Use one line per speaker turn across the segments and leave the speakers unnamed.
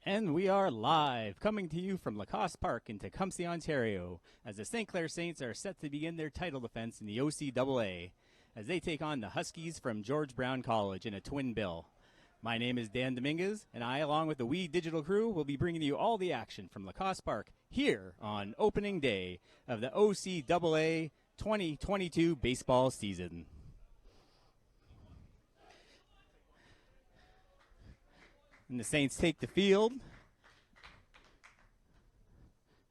And we are live, coming to you from Lacoste Park in Tecumseh, Ontario, as the St. Clair Saints are set to begin their title defense in the OCAA, as they take on the Huskies from George Brown College in a twin bill. My name is Dan Dominguez, and I, along with the We Digital crew, will be bringing you all the action from Lacoste Park here on opening day of the OCAA 2022 baseball season. And the Saints take the field.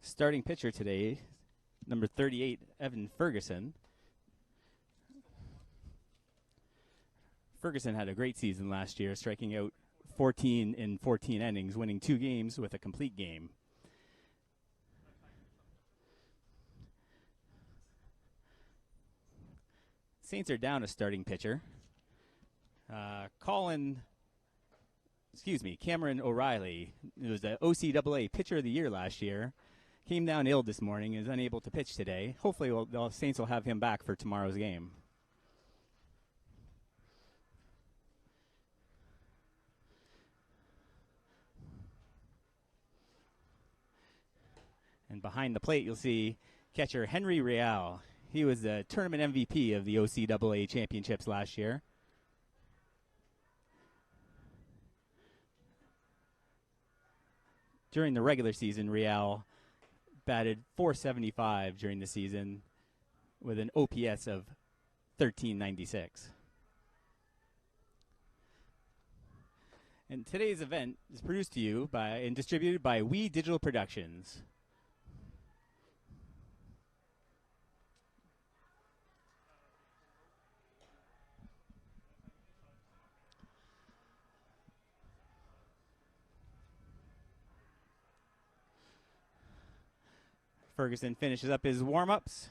Starting pitcher today, number 38, Evan Ferguson. Ferguson had a great season last year, striking out 14 in 14 innings, winning 2 games with a complete game. Saints are down a starting pitcher. Cameron O'Reilly, who was the OCAA Pitcher of the Year last year, came down ill this morning and is unable to pitch today. Hopefully the Saints will have him back for tomorrow's game. And behind the plate, you'll see catcher Henry Real. He was the tournament MVP of the OCAA championships last year. During the regular season, Real batted .475 during the season with an OPS of 1396. And today's event is produced to you by and distributed by We Digital Productions. Ferguson finishes up his warm-ups,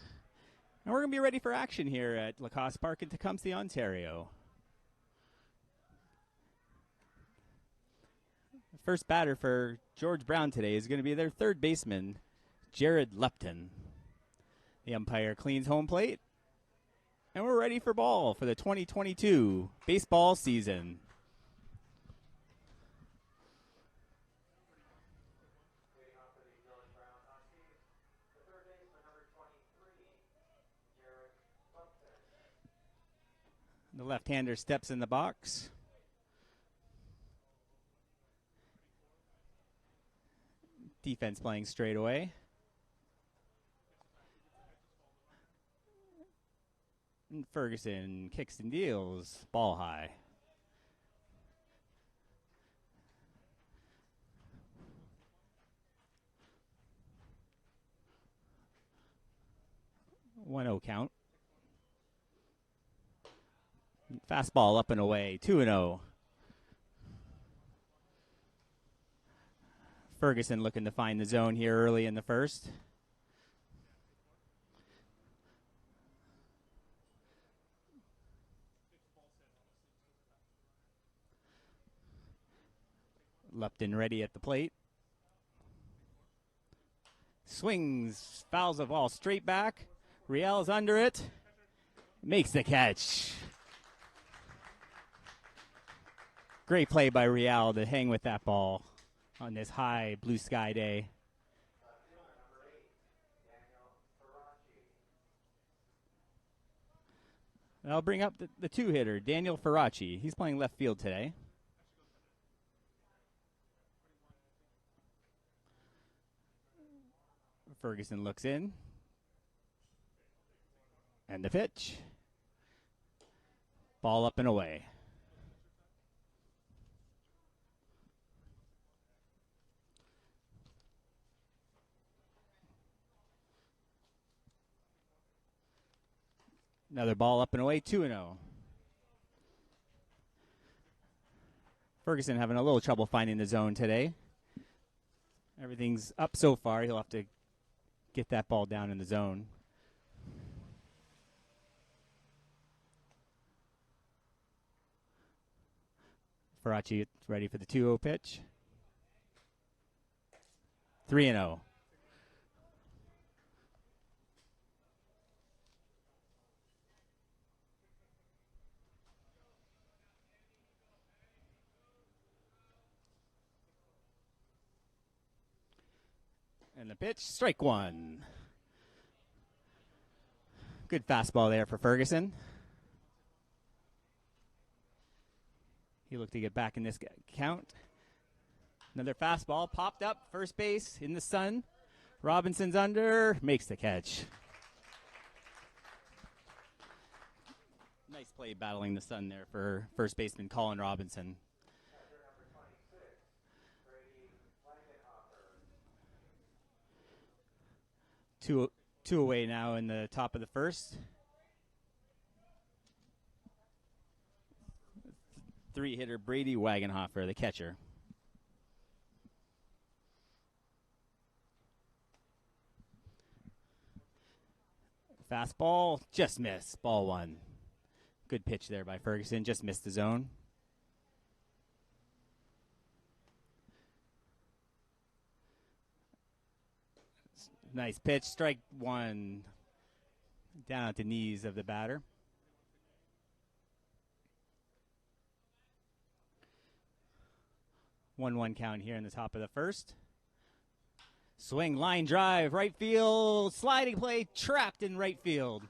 and we're going to be ready for action here at Lacoste Park in Tecumseh, Ontario. The first batter for George Brown today is going to be their third baseman, Jared Lepton. The umpire cleans home plate, and we're ready for ball for the 2022 baseball season. The left-hander steps in the box. Defense playing straight away. And Ferguson kicks and deals. Ball high. One-0 count. Fastball up and away, 2-0. Ferguson looking to find the zone here early in the first. Lepton ready at the plate. Swings, fouls the ball straight back. Riel's under it. Makes the catch. Great play by Real to hang with that ball on this high blue sky day. I'll bring up the two-hitter, Daniel Faraci. He's playing left field today. Ferguson looks in. And the pitch. Ball up and away. Another ball up and away, 2-0. Ferguson having a little trouble finding the zone today. Everything's up so far. He'll have to get that ball down in the zone. Faraci ready for the 2-0 pitch. 3-0. And the pitch, strike one. Good fastball there for Ferguson. He looked to get back in this count. Another fastball popped up, first base in the sun. Robinson's under, makes the catch. Nice play battling the sun there for first baseman Colin Robinson. Two away now in the top of the first. Three-hitter Brady Wagenhofer, the catcher. Fastball, just missed. Ball one. Good pitch there by Ferguson, just missed the zone. Nice pitch, strike one. Down at the knees of the batter. 1-1 count here in the top of the first. Swing, line drive, right field, sliding play, trapped in right field.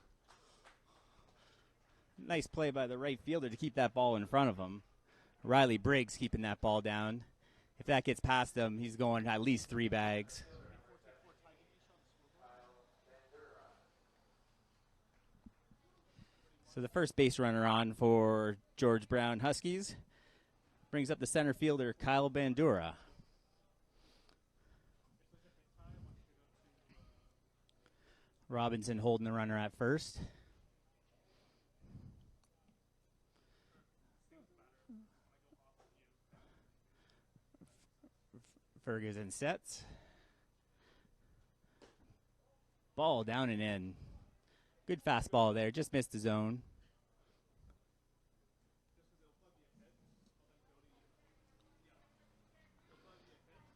Nice play by the right fielder to keep that ball in front of him. Riley Briggs keeping that ball down. If that gets past him, he's going at least 3 bags. So the first base runner on for George Brown Huskies brings up the center fielder, Kyle Bandura. Robinson holding the runner at first. Ferguson sets. Ball down and in. Good fastball there, just missed the zone.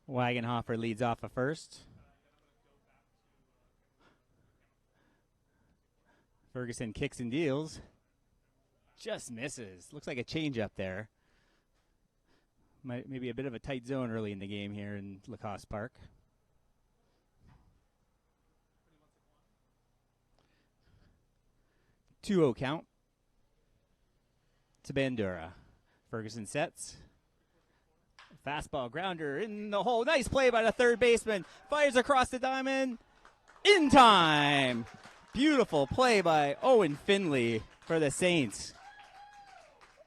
Wagenhofer leads off at first. Ferguson kicks and deals. Just misses. Looks like a changeup there. Maybe a bit of a tight zone early in the game here in Lacoste Park. Two-0 count to Bandura. Ferguson sets. Fastball grounder in the hole. Nice play by the third baseman. Fires across the diamond. In time. Beautiful play by Owen Finley for the Saints.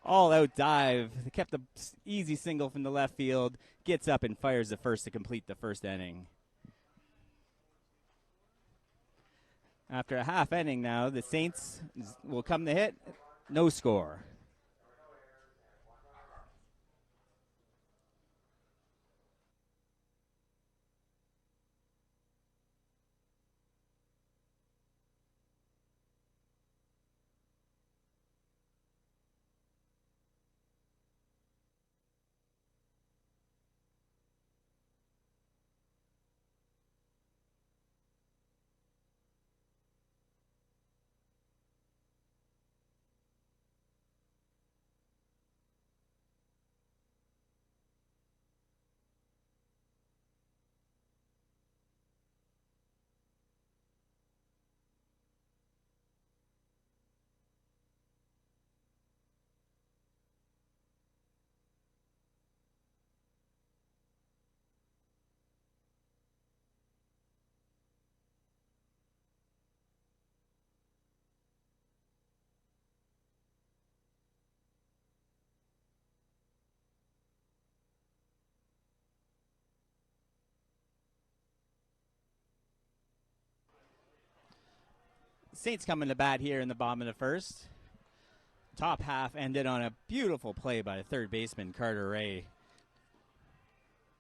All-out dive. They kept the easy single from the left field. Gets up and fires the first to complete the first inning. After a half inning now, the Saints will come to hit. No score. Saints coming to bat here in the bottom of the first. Top half ended on a beautiful play by third baseman Carter Ray.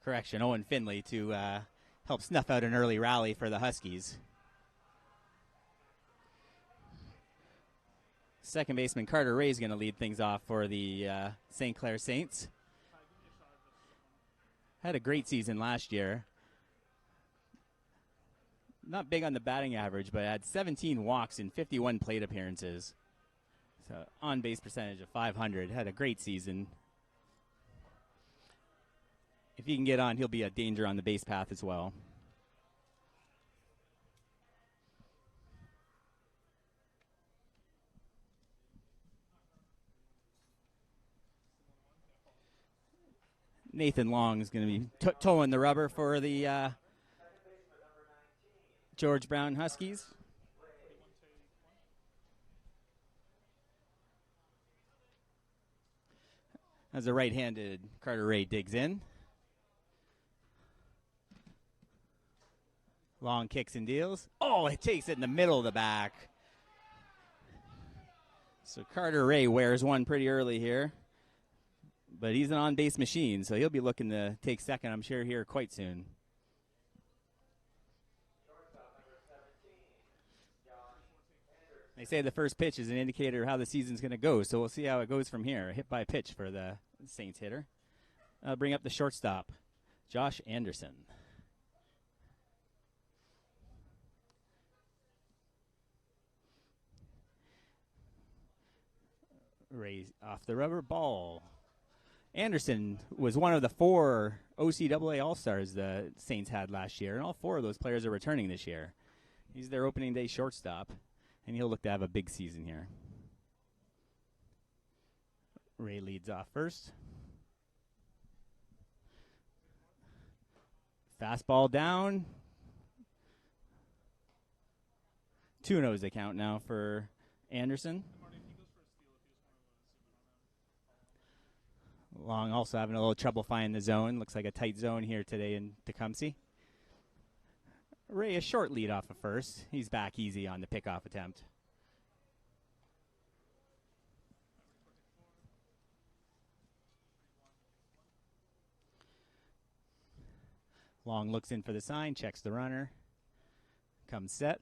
Owen Finley to help snuff out an early rally for the Huskies. Second baseman Carter Ray is going to lead things off for the St. Clair Saints. Had a great season last year. Not big on the batting average, but had 17 walks in 51 plate appearances. So on-base percentage of .500. Had a great season. If he can get on, he'll be a danger on the base path as well. Nathan Long is going to be towing the rubber for the George Brown Huskies. As a right-handed Carter Ray digs in. Long kicks and deals. Oh, it takes it in the middle of the back. So Carter Ray wears one pretty early here. But he's an on-base machine, so he'll be looking to take second, I'm sure, here quite soon. They say the first pitch is an indicator of how the season's going to go, so we'll see how it goes from here. A hit by pitch for the Saints hitter. I'll bring up the shortstop, Josh Anderson. Rays off the rubber ball. Anderson was one of the 4 OCAA All-Stars the Saints had last year, and all 4 of those players are returning this year. He's their opening day shortstop, and he'll look to have a big season here. Ray leads off first. Fastball down. 2-0 the count now for Anderson. Long also having a little trouble finding the zone. Looks like a tight zone here today in Tecumseh. Ray a short lead off of first. He's back easy on the pickoff attempt. Long looks in for the sign, checks the runner. Comes set.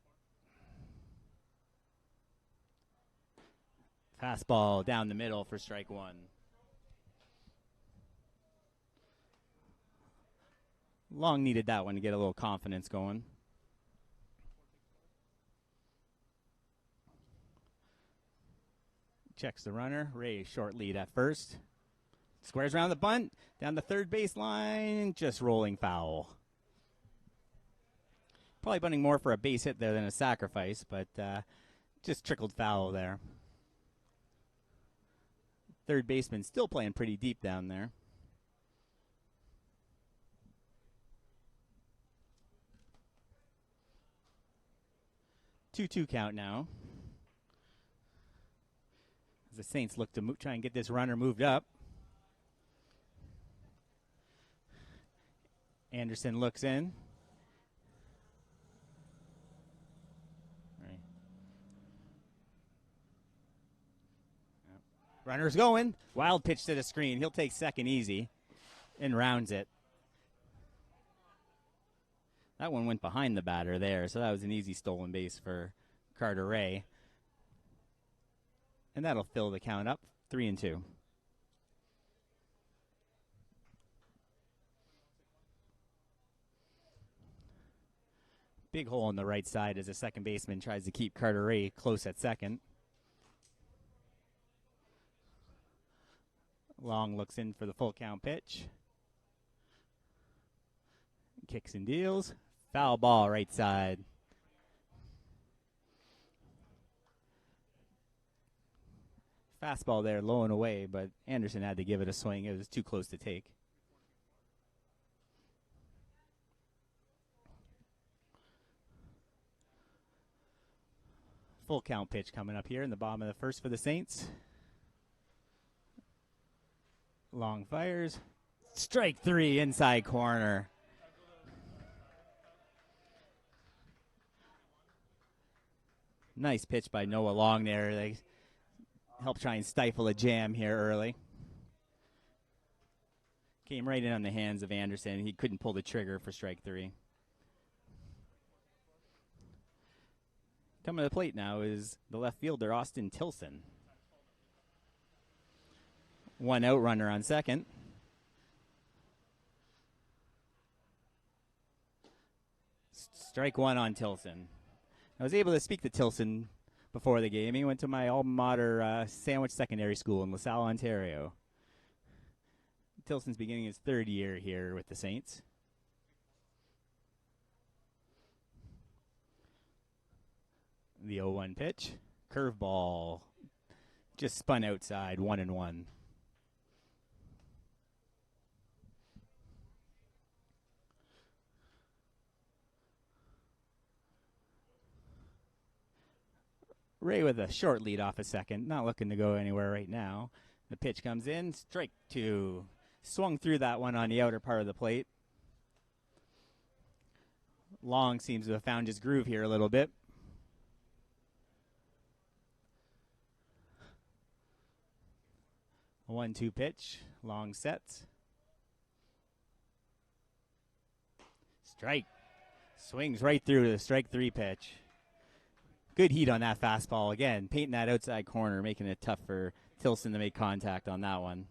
Fastball down the middle for strike one. Long needed that one to get a little confidence going. Checks the runner. Ray short lead at first. Squares around the bunt. Down the third base line. Just rolling foul. Probably bunting more for a base hit there than a sacrifice, but just trickled foul there. Third baseman still playing pretty deep down there. 2-2 count now. As the Saints look to try and get this runner moved up. Anderson looks in. Right. Yep. Runner's going. Wild pitch to the screen. He'll take second easy and rounds it. That one went behind the batter there, so that was an easy stolen base for Carter Ray. And that'll fill the count up, 3-2. Big hole on the right side as the second baseman tries to keep Carter Ray close at second. Long looks in for the full count pitch. Kicks and deals. Foul ball right side. Fastball there, low and away, but Anderson had to give it a swing. It was too close to take. Full count pitch coming up here in the bottom of the first for the Saints. Long fires. Strike three, inside corner. Nice pitch by Noah Long there. They helped try and stifle a jam here early. Came right in on the hands of Anderson. He couldn't pull the trigger for strike three. Coming to the plate now is the left fielder, Austin Tilson. One out runner on second. Strike one on Tilson. I was able to speak to Tilson before the game. He went to my alma mater, Sandwich Secondary School in LaSalle, Ontario. Tilson's beginning his third year here with the Saints. The 0-1 pitch. Curveball. Just spun outside, 1-1. Ray with a short lead off a second, not looking to go anywhere right now. The pitch comes in, strike two. Swung through that one on the outer part of the plate. Long seems to have found his groove here a little bit. A 1-2 pitch, Long sets. Strike. Swings right through to the strike three pitch. Good heat on that fastball. Again, painting that outside corner, making it tough for Tilson to make contact on that one.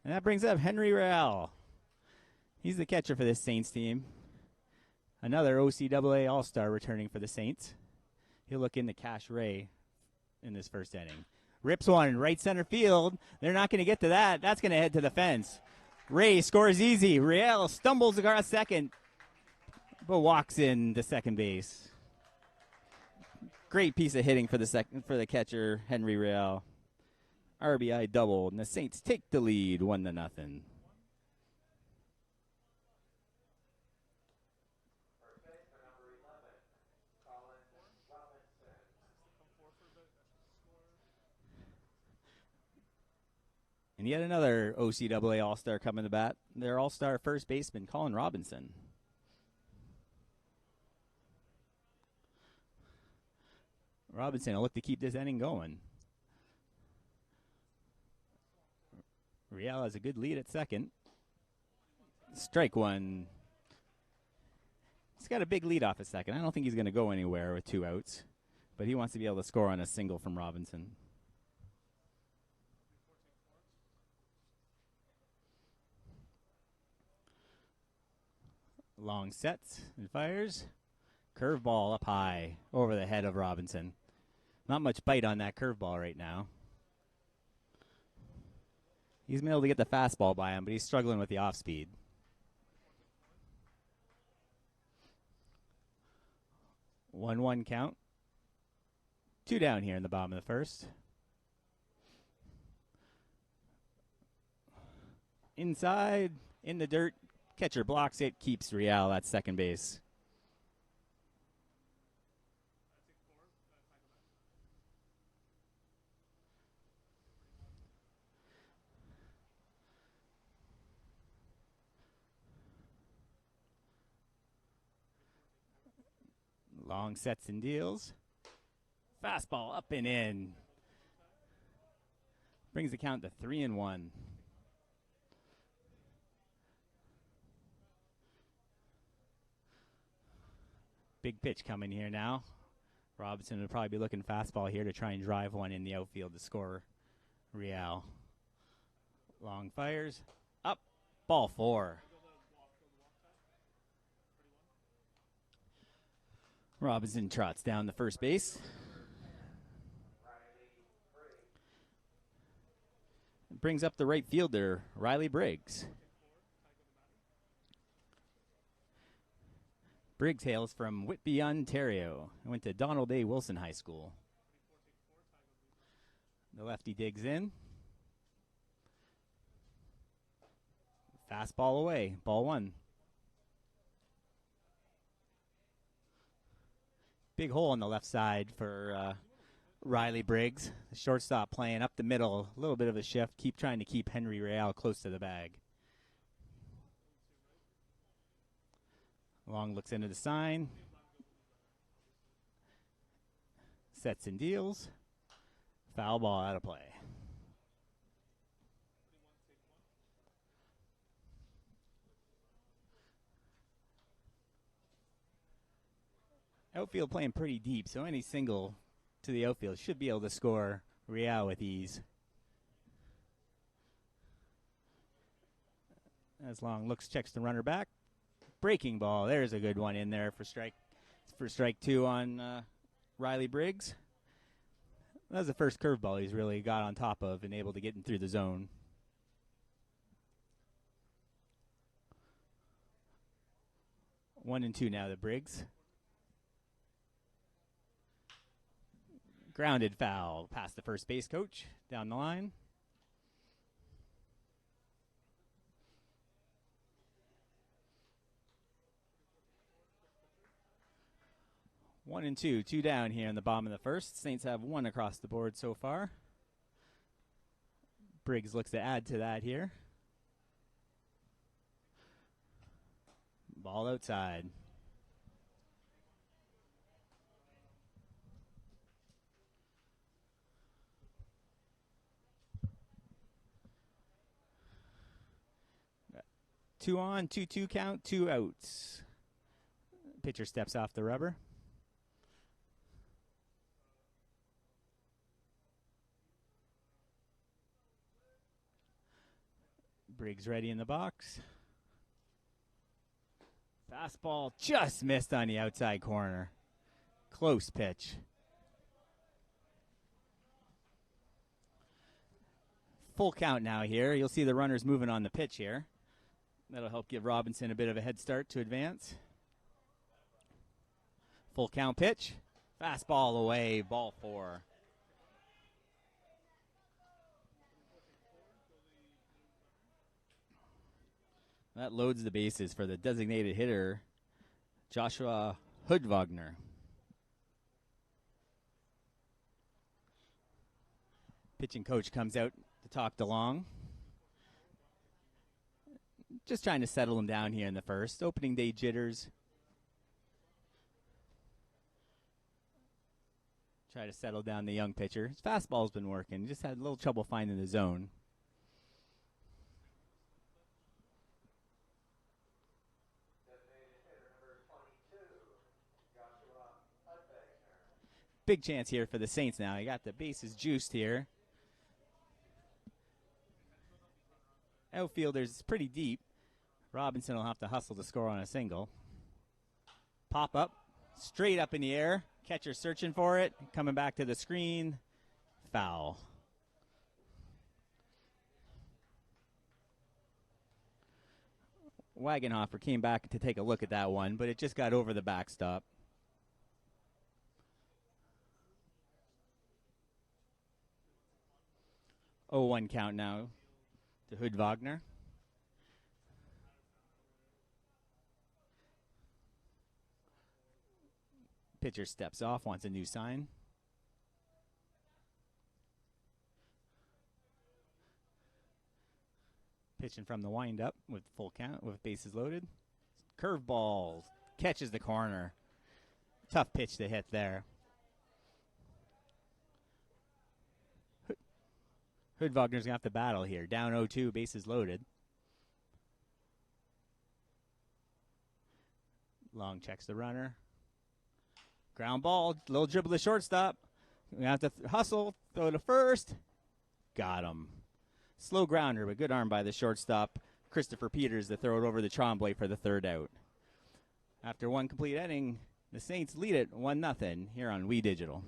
And that brings up Henry Real. He's the catcher for this Saints team. Another OCAA All-Star returning for the Saints. He'll look in to Cash Ray in this first inning. Rips one right center field. They're not going to get to that. That's going to head to the fence. Ray scores easy. Real stumbles across second, but walks in to second base. Great piece of hitting for the catcher, Henry Real. RBI double, and the Saints take the lead 1-0. And yet another OCAA All-Star coming to bat. Their All-Star first baseman, Colin Robinson. Robinson will look to keep this inning going. Real has a good lead at second. Strike one. He's got a big lead off at second. I don't think he's going to go anywhere with 2 outs, but he wants to be able to score on a single from Robinson. Long sets and fires. Curveball up high over the head of Robinson. Not much bite on that curveball right now. He's been able to get the fastball by him, but he's struggling with the off speed. One count. 2 down here in the bottom of the first. Inside, in the dirt. Catcher blocks it, keeps Real at second base. Long sets and deals. Fastball up and in. Brings the count to 3-1. Big pitch coming here now. Robinson would probably be looking fastball here to try and drive one in the outfield to score Real. Long fires. Up. Ball 4. Robinson trots down the first base. Brings up the right fielder, Riley Briggs. Briggs hails from Whitby, Ontario. Went to Donald A. Wilson High School. The lefty digs in. Fastball away, ball 1. Big hole on the left side for Riley Briggs. The shortstop playing up the middle. A little bit of a shift. Trying to keep Henry Real close to the bag. Long looks into the sign. Sets and deals. Foul ball out of play. Outfield playing pretty deep, so any single to the outfield should be able to score Real with ease. As Long looks, checks the runner back. Breaking ball. There's a good one in there for strike 2 on Riley Briggs. That was the first curveball he's really got on top of and able to get him through the zone. One and two now to Briggs. Grounded foul past the first base coach down the line. 1 and 2, 2 down here in the bottom of the first. Saints have 1 across the board so far. Briggs looks to add to that here. Ball outside. Two on, 2-2 count, 2 outs. Pitcher steps off the rubber. Briggs ready in the box. Fastball just missed on the outside corner. Close pitch. Full count now here. You'll see the runners moving on the pitch here. That'll help give Robinson a bit of a head start to advance. Full count pitch. Fastball away, ball 4. That loads the bases for the designated hitter, Joshua Hoodwagner. Pitching coach comes out to talk DeLong. Just trying to settle him down here in the first. Opening day jitters. Try to settle down the young pitcher. His fastball's been working. Just had a little trouble finding the zone. Big chance here for the Saints now. You got the bases juiced here. Outfielder's pretty deep. Robinson will have to hustle to score on a single. Pop up, straight up in the air. Catcher searching for it. Coming back to the screen. Foul. Wagenhofer came back to take a look at that one, but it just got over the backstop. 0-1 count now to Hood-Wagner. Pitcher steps off, wants a new sign. Pitching from the windup with full count, with bases loaded. Curveball catches the corner. Tough pitch to hit there. Hood-Wagner's going to have to battle here. Down 0-2, bases loaded. Long checks the runner. Ground ball, little dribble to shortstop. We have to hustle, throw to first. Got him. Slow grounder, but good arm by the shortstop, Christopher Peters, to throw it over the Tremblay for the third out. After one complete inning, the Saints lead it 1-0 here on We Digital.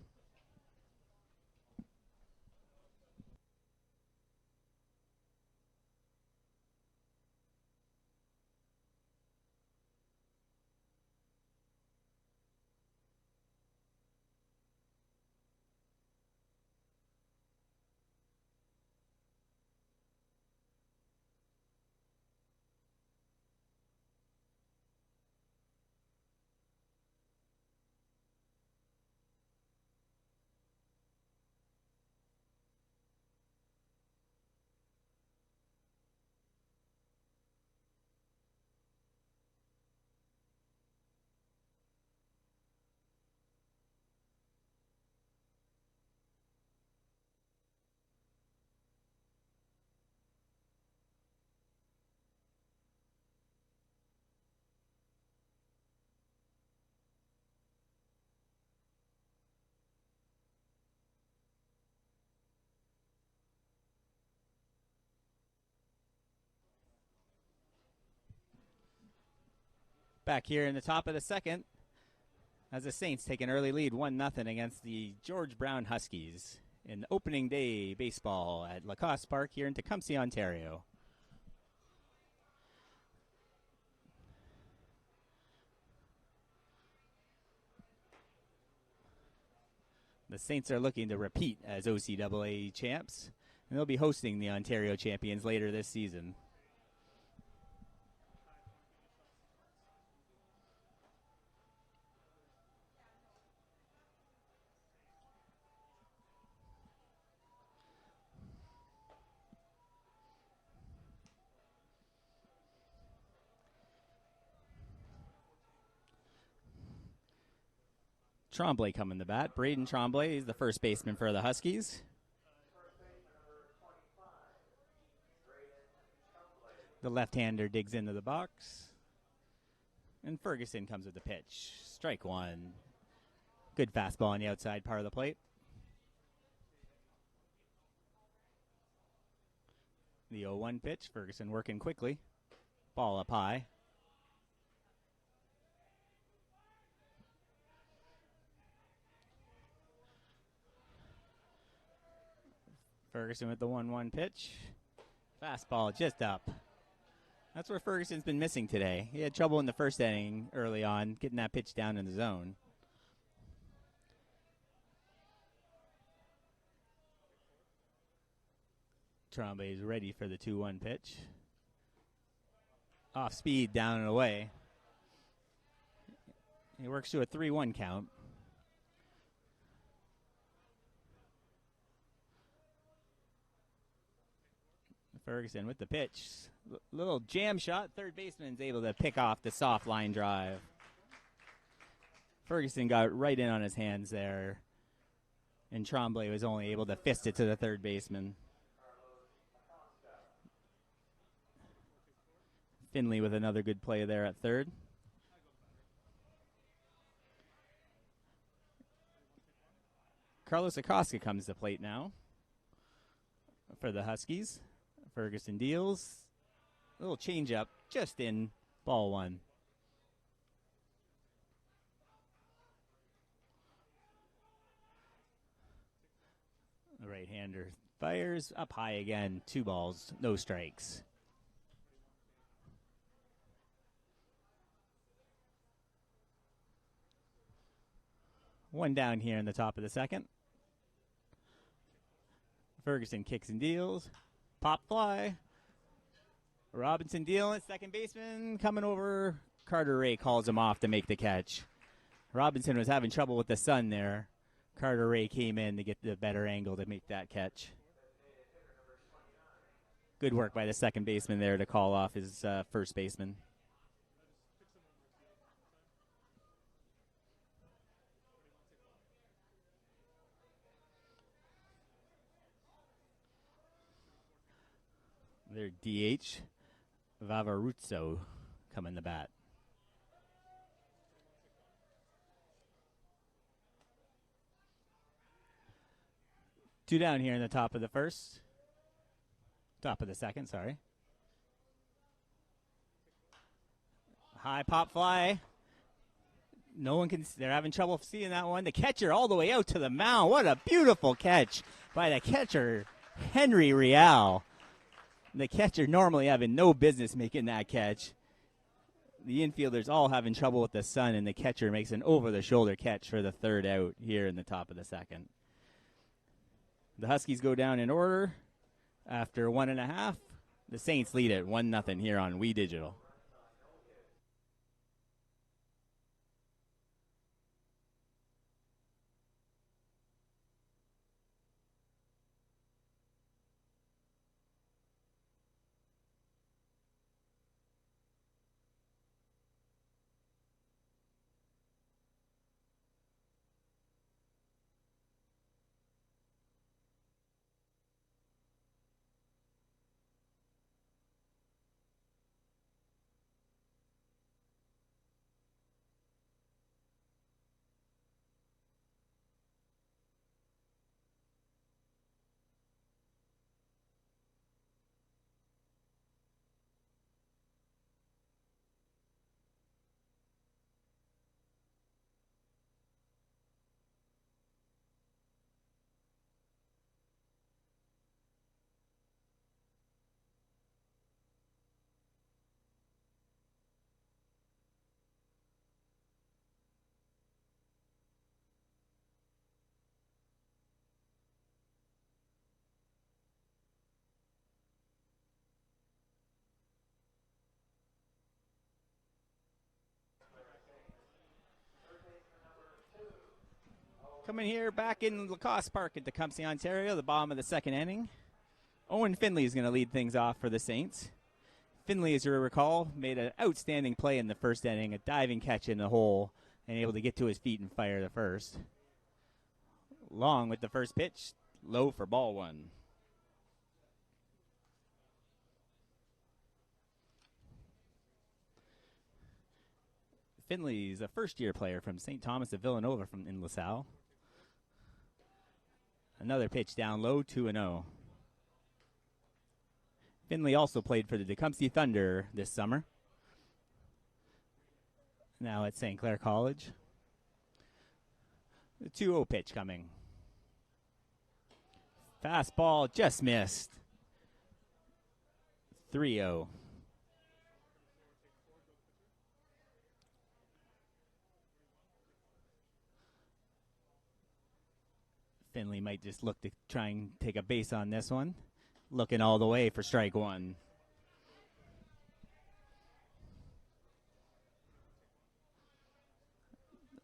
Back here in the top of the second, as the Saints take an early lead 1-0 against the George Brown Huskies in opening day baseball at Lacoste Park here in Tecumseh, Ontario. The Saints are looking to repeat as OCAA champs, and they'll be hosting the Ontario champions later this season. Tremblay coming to bat. Braden Tremblay is the first baseman for the Huskies. The left-hander digs into the box. And Ferguson comes with the pitch. Strike one. Good fastball on the outside part of the plate. The 0-1 pitch. Ferguson working quickly. Ball up high. Ferguson with the 1-1 pitch. Fastball just up. That's where Ferguson's been missing today. He had trouble in the first inning early on, getting that pitch down in the zone. Tremblay is ready for the 2-1 pitch. Off speed, down and away. He works to a 3-1 count. Ferguson with the pitch. Little jam shot. Third baseman's able to pick off the soft line drive. Ferguson got right in on his hands there. And Tremblay was only able to fist it to the third baseman. Finley with another good play there at third. Carlos Acosta comes to plate now for the Huskies. Ferguson deals. A little changeup just in, ball one. The right-hander fires up high again. 2 balls, no strikes. One down here in the top of the second. Ferguson kicks and deals. Pop fly. Robinson dealing. Second baseman coming over. Carter Ray calls him off to make the catch. Robinson was having trouble with the sun there. Carter Ray came in to get the better angle to make that catch. Good work by the second baseman there to call off his first baseman. Their DH, Vavaruzzo, coming to bat. Two down here in the top of the first. Top of the second, sorry. High pop fly. No one can, they're having trouble seeing that one. The catcher all the way out to the mound. What a beautiful catch by the catcher, Henry Real. The catcher normally having no business making that catch. The infielders all having trouble with the sun, and the catcher makes an over-the-shoulder catch for the third out here in the top of the second. The Huskies go down in order after 1.5. The Saints lead it 1-0 here on We Digital. Coming here back in Lacoste Park at Tecumseh, Ontario, the bottom of the second inning. Owen Finley is going to lead things off for the Saints. Finley, as you recall, made an outstanding play in the first inning, a diving catch in the hole and able to get to his feet and fire the first. Long with the first pitch, low for ball one. Finley's a first-year player from St. Thomas of Villanova in LaSalle. Another pitch down low, 2-0. Finley also played for the Tecumseh Thunder this summer. Now at St. Clair College. The 2-0 pitch coming. Fastball just missed. 3-0. Finley might just look to try and take a base on this one. Looking all the way for strike one.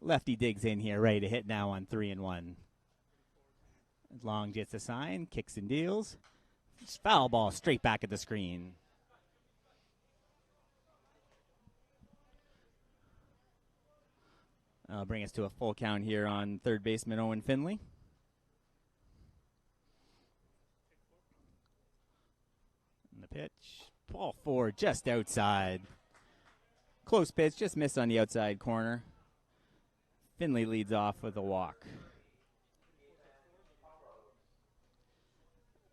Lefty digs in here, ready to hit now on 3-1. Long gets a sign, kicks and deals. Foul ball straight back at the screen. That'll bring us to a full count here on third baseman Owen Finley. And the pitch, ball 4 just outside. Close pitch, just missed on the outside corner. Finley leads off with a walk.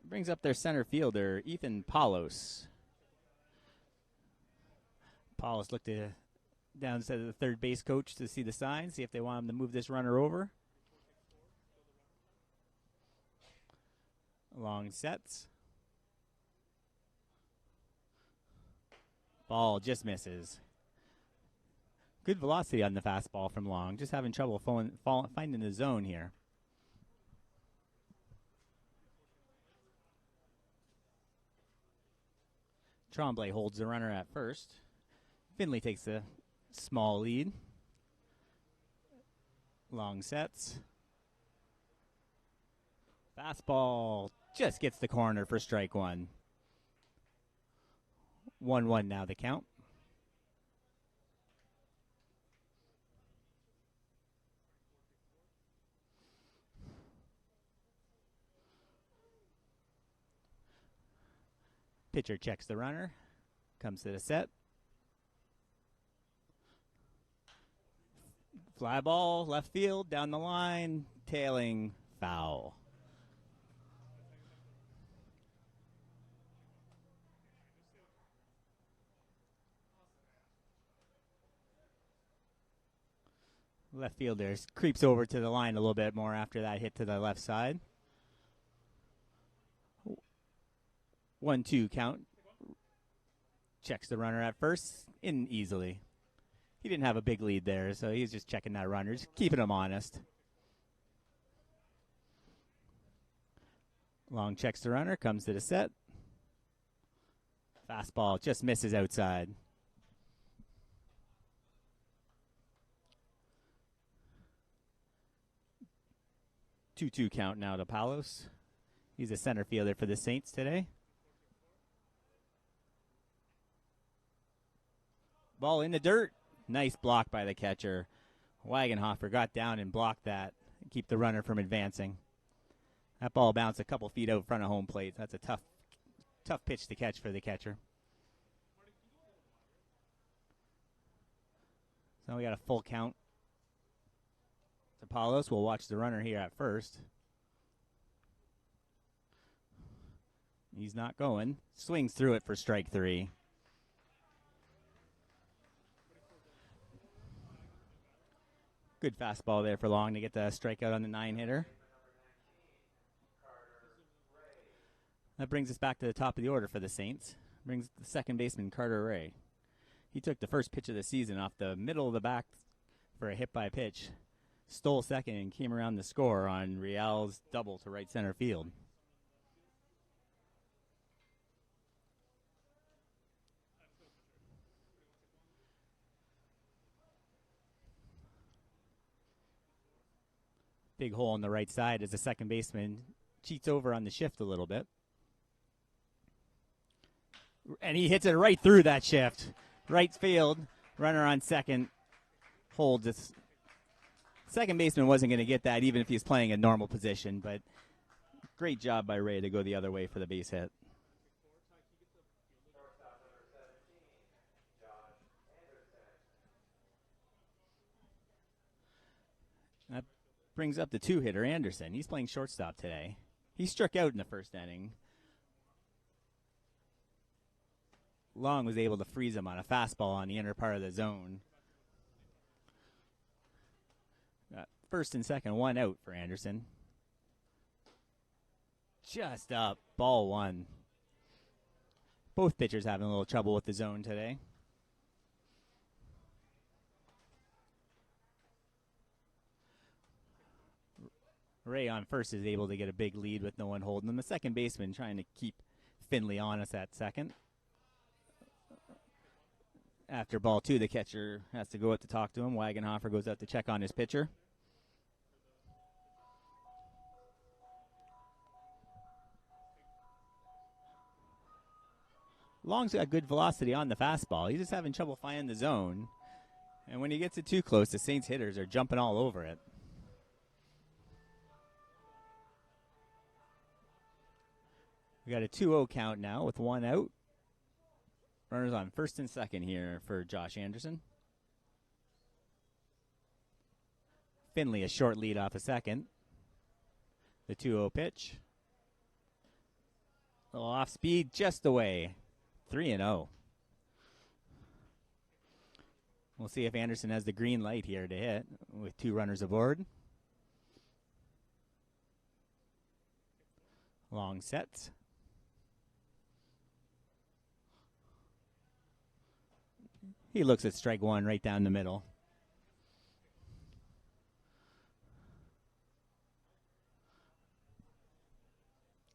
Brings up their center fielder, Ethan Palos. Palos looked down to the third base coach to see the sign, see if they want him to move this runner over. Long sets. Ball just misses. Good velocity on the fastball from Long. Just having trouble finding the zone here. Tremblay holds the runner at first. Finley takes a small lead. Long sets. Fastball just gets the corner for strike one. 1-1 now the count. Pitcher checks the runner, comes to the set. Fly ball, left field, down the line, tailing, foul. Left fielder creeps over to the line a little bit more after that hit to the left side. 1-2 count. Checks the runner at first, in easily. He didn't have a big lead there, so he's just checking that runner, just keeping him honest. Long checks the runner, comes to the set. Fastball just misses outside. Two count now to Palos. He's a center fielder for the Saints today. Ball in the dirt. Nice block by the catcher. Wagenhofer got down and blocked that. Keep the runner from advancing. That ball bounced a couple feet out front of home plate. That's a tough pitch to catch for the catcher. So we got a full count to Palos. We'll watch the runner here at first. He's not going. Swings through it for strike 3. Good fastball there for Long to get the strikeout on the 9-hitter. That brings us back to the top of the order for the Saints. Brings the second baseman, Carter Ray. He took the first pitch of the season off the middle of the back for a hit by pitch. Stole second and came around the score on Real's double to right center field. Big hole on the right side as the second baseman cheats over on the shift a little bit. And he hits it right through that shift. Right field, runner on second, holds Second baseman wasn't going to get that even if he's playing a normal position, but great job by Ray to go the other way for the base hit. That brings up the two-hitter, Anderson. He's playing shortstop today. He struck out in the first inning. Long was able to freeze him on a fastball on the inner part of the zone. First and second, one out for Anderson. Just up, ball one. Both pitchers having a little trouble with the zone today. Ray on first is able to get a big lead with no one holding him. The second baseman trying to keep Finley honest at second. After ball two, the catcher has to go out to talk to him. Wagenhofer goes out to check on his pitcher. Long's got good velocity on the fastball. He's just having trouble finding the zone. And when he gets it too close, the Saints hitters are jumping all over it. We got a 2-0 count now with one out. Runners on first and second here for Josh Anderson. Finley a short lead off a second. The 2-0 pitch. A little off speed, just away. 3-0. We'll see if Anderson has the green light here to hit with two runners aboard. Long sets. He looks at strike one right down the middle.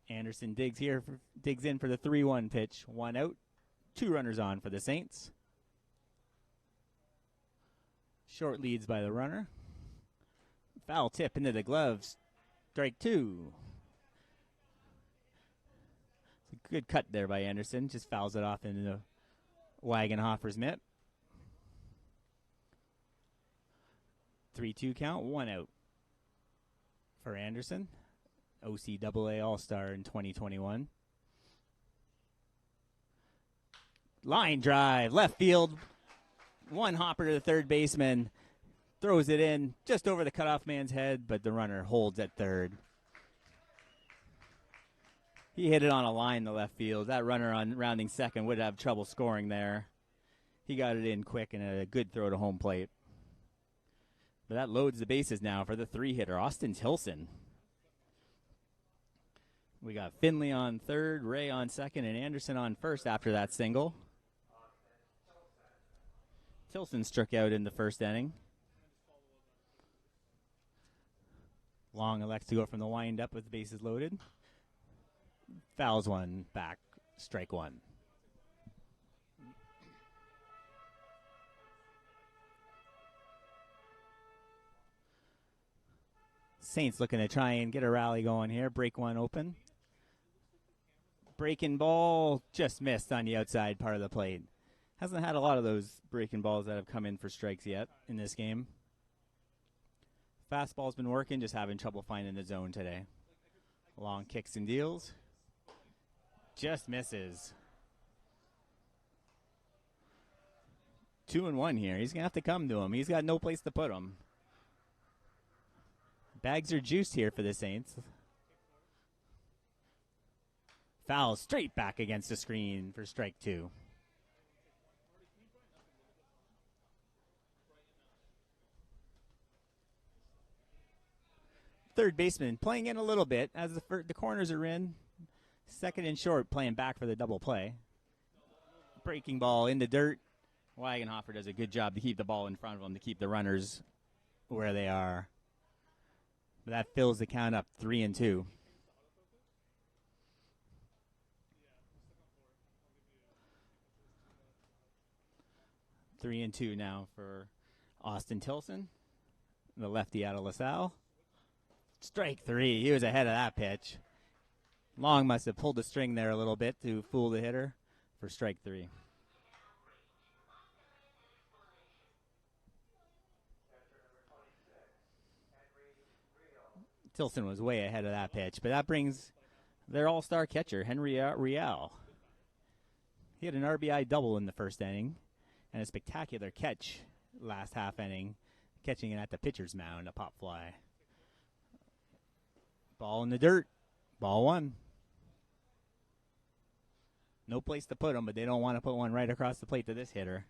Anderson digs in for the 3-1 pitch. One out, two runners on for the Saints. Short leads by the runner. Foul tip into the gloves. Strike two. It's a good cut there by Anderson. Just fouls it off into Wagenhofer's mitt. 3-2 count, one out for Anderson. OCAA All-Star in 2021. Line drive, left field. One hopper to the third baseman. Throws it in just over the cutoff man's head, but the runner holds at third. He hit it on a line to left field. That runner on rounding second would have trouble scoring there. He got it in quick and a good throw to home plate. But that loads the bases now for the three-hitter, Austin Tilson. We got Finley on third, Ray on second, and Anderson on first after that single. Tilson struck out in the first inning. Long elects to go from the windup with the bases loaded. Fouls one back, strike one. Saints looking to try and get a rally going here. Break one open. Breaking ball just missed on the outside part of the plate. Hasn't had a lot of those breaking balls that have come in for strikes yet in this game. Fastball's been working, just having trouble finding the zone today. Long kicks and deals. Just misses. 2-1 here. He's going to have to come to him. He's got no place to put him. Bags are juiced here for the Saints. Foul straight back against the screen for strike two. Third baseman playing in a little bit as the corners are in. Second and short playing back for the double play. Breaking ball in the dirt. Wagenhofer does a good job to keep the ball in front of him, to keep the runners where they are. But that fills the count up 3-2. Three and two now for Austin Tilson, the lefty out of LaSalle. Strike three. He was ahead of that pitch. Long must have pulled the string there a little bit to fool the hitter for strike three. Tilson was way ahead of that pitch, but that brings their all-star catcher, Henry Rial. He had an RBI double in the first inning and a spectacular catch last half inning, catching it at the pitcher's mound, a pop fly. Ball in the dirt. Ball one. No place to put him, but they don't want to put one right across the plate to this hitter.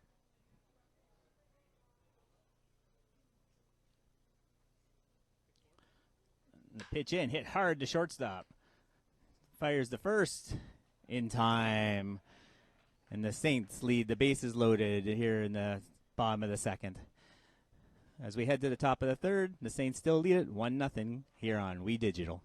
The pitch in, hit hard to shortstop. Fires the first in time. And the Saints lead the bases loaded here in the bottom of the second. As we head to the top of the third, the Saints still lead it 1-0 here on We Digital.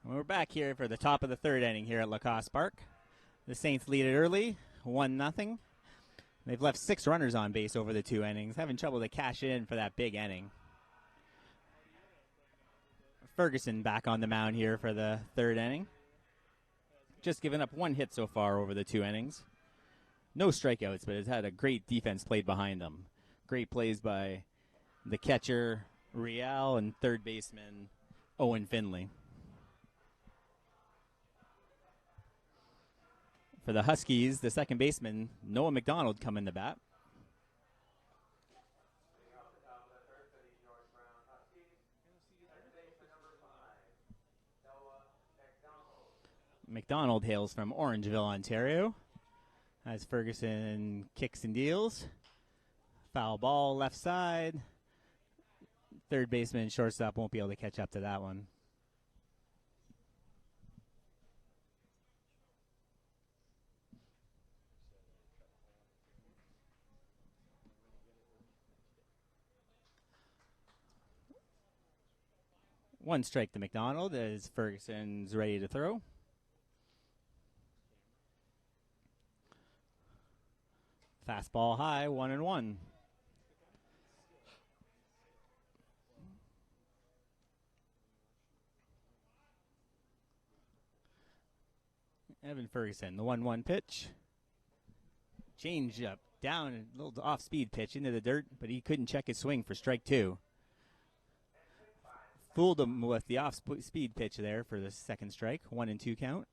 We're back here for the top of the third inning here at Lacoste Park. The Saints lead it early, 1-0. They've left 6 runners on base over the 2 innings, having trouble to cash in for that big inning. Ferguson back on the mound here for the third inning. Just given up 1 hit so far over the 2 innings. No strikeouts, but has had a great defense played behind them. Great plays by the catcher, Rial, and third baseman, Owen Finley. For the Huskies, the second baseman, Noah McDonald, coming to bat. McDonald hails from Orangeville, Ontario. As Ferguson kicks and deals. Foul ball left side. Third baseman and shortstop won't be able to catch up to that one. One strike to McDonald as Ferguson's ready to throw. Fastball high, 1-1. Evan Ferguson, the 1-1 pitch. Change up, down, a little off-speed pitch into the dirt, but he couldn't check his swing for strike 2. Fooled him with the off-speed pitch there for the second strike. 1-2 count.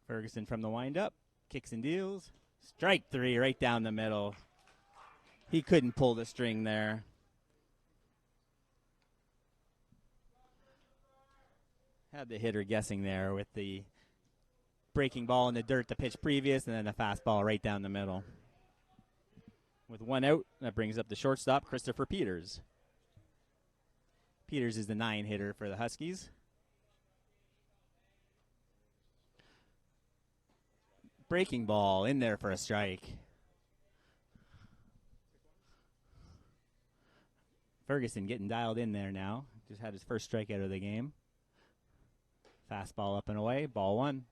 Ferguson from the windup. Kicks and deals. Strike 3 right down the middle. He couldn't pull the string there. Had the hitter guessing there with the breaking ball in the dirt the pitch previous, and then the fastball right down the middle. With 1 out, that brings up the shortstop, Christopher Peters. Peters is the 9 hitter for the Huskies. Breaking ball in there for a strike. Ferguson getting dialed in there now. Just had his first strikeout of the game. Fastball up and away, ball 1.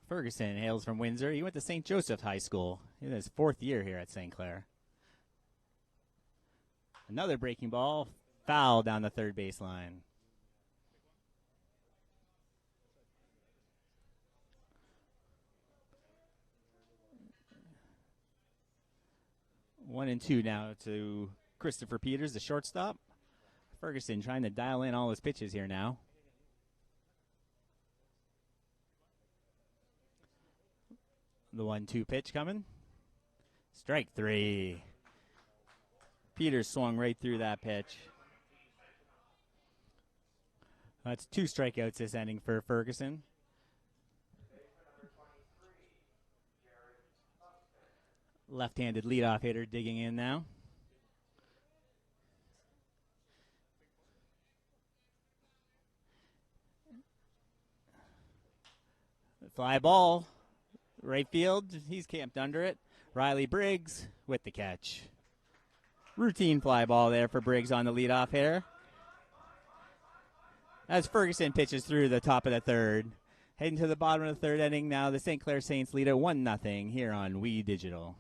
Ferguson hails from Windsor. He went to St. Joseph High School in his 4th year here at St. Clair. Another breaking ball, foul down the third baseline. 1-2 now to Christopher Peters, the shortstop. Ferguson trying to dial in all his pitches here now. The 1-2 pitch coming. Strike 3. Peters swung right through that pitch. That's 2 strikeouts this inning for Ferguson. Left-handed leadoff hitter digging in now. Fly ball, right field. He's camped under it. Riley Briggs with the catch. Routine fly ball there for Briggs on the leadoff hitter. As Ferguson pitches through the top of the third. Heading to the bottom of the third inning now. The St. Clair Saints lead at 1-0 here on We Digital.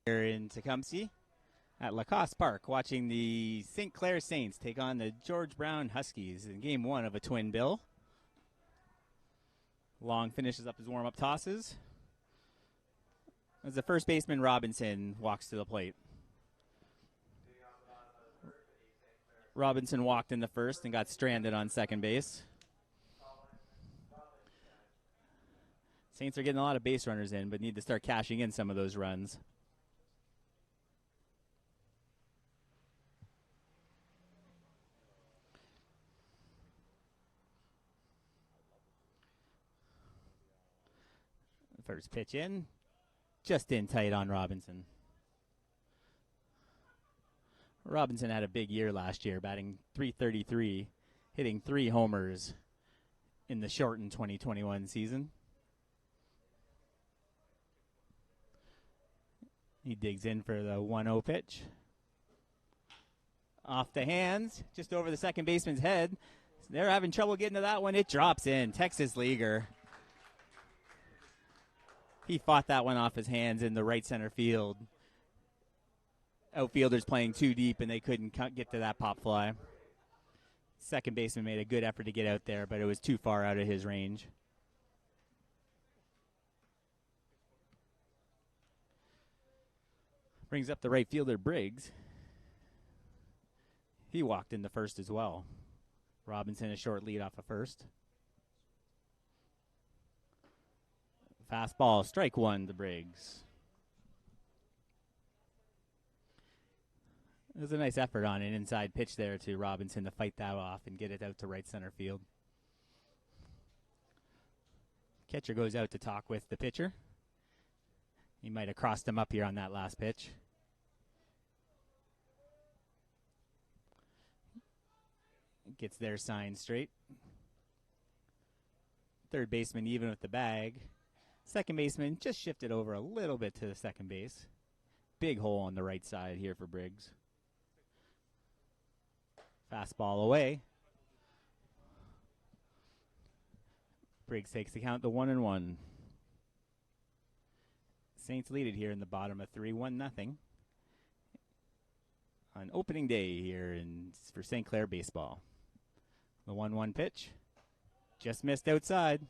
Here in Tecumseh at Lacoste Park, watching the St. Clair Saints take on the George Brown Huskies in game 1 of a twin bill. Long finishes up his warm-up tosses as the first baseman Robinson walks to the plate. Robinson walked in the first and got stranded on second base. Saints are getting a lot of base runners in, but need to start cashing in some of those runs. First pitch in, just in tight on Robinson. Robinson had a big year last year, batting .333, hitting 3 homers in the shortened 2021 season. He digs in for the 1-0 pitch. Off the hands, just over the second baseman's head. They're having trouble getting to that one. It drops in. Texas Leaguer. He fought that one off his hands in the right center field. Outfielders playing too deep, and they couldn't get to that pop fly. Second baseman made a good effort to get out there, but it was too far out of his range. Brings up the right fielder, Briggs. He walked in the first as well. Robinson a short lead off of first. Fastball, strike 1 to Briggs. It was a nice effort on an inside pitch there to Robinson to fight that off and get it out to right center field. Catcher goes out to talk with the pitcher. He might have crossed him up here on that last pitch. Gets their sign straight. Third baseman even with the bag. Second baseman just shifted over a little bit to the second base. Big hole on the right side here for Briggs. Fastball away. Briggs takes the count to 1-1. Saints lead it here in the bottom of 3, 1-0. On opening day here for St. Clair baseball. The 1-1 pitch. Just missed outside.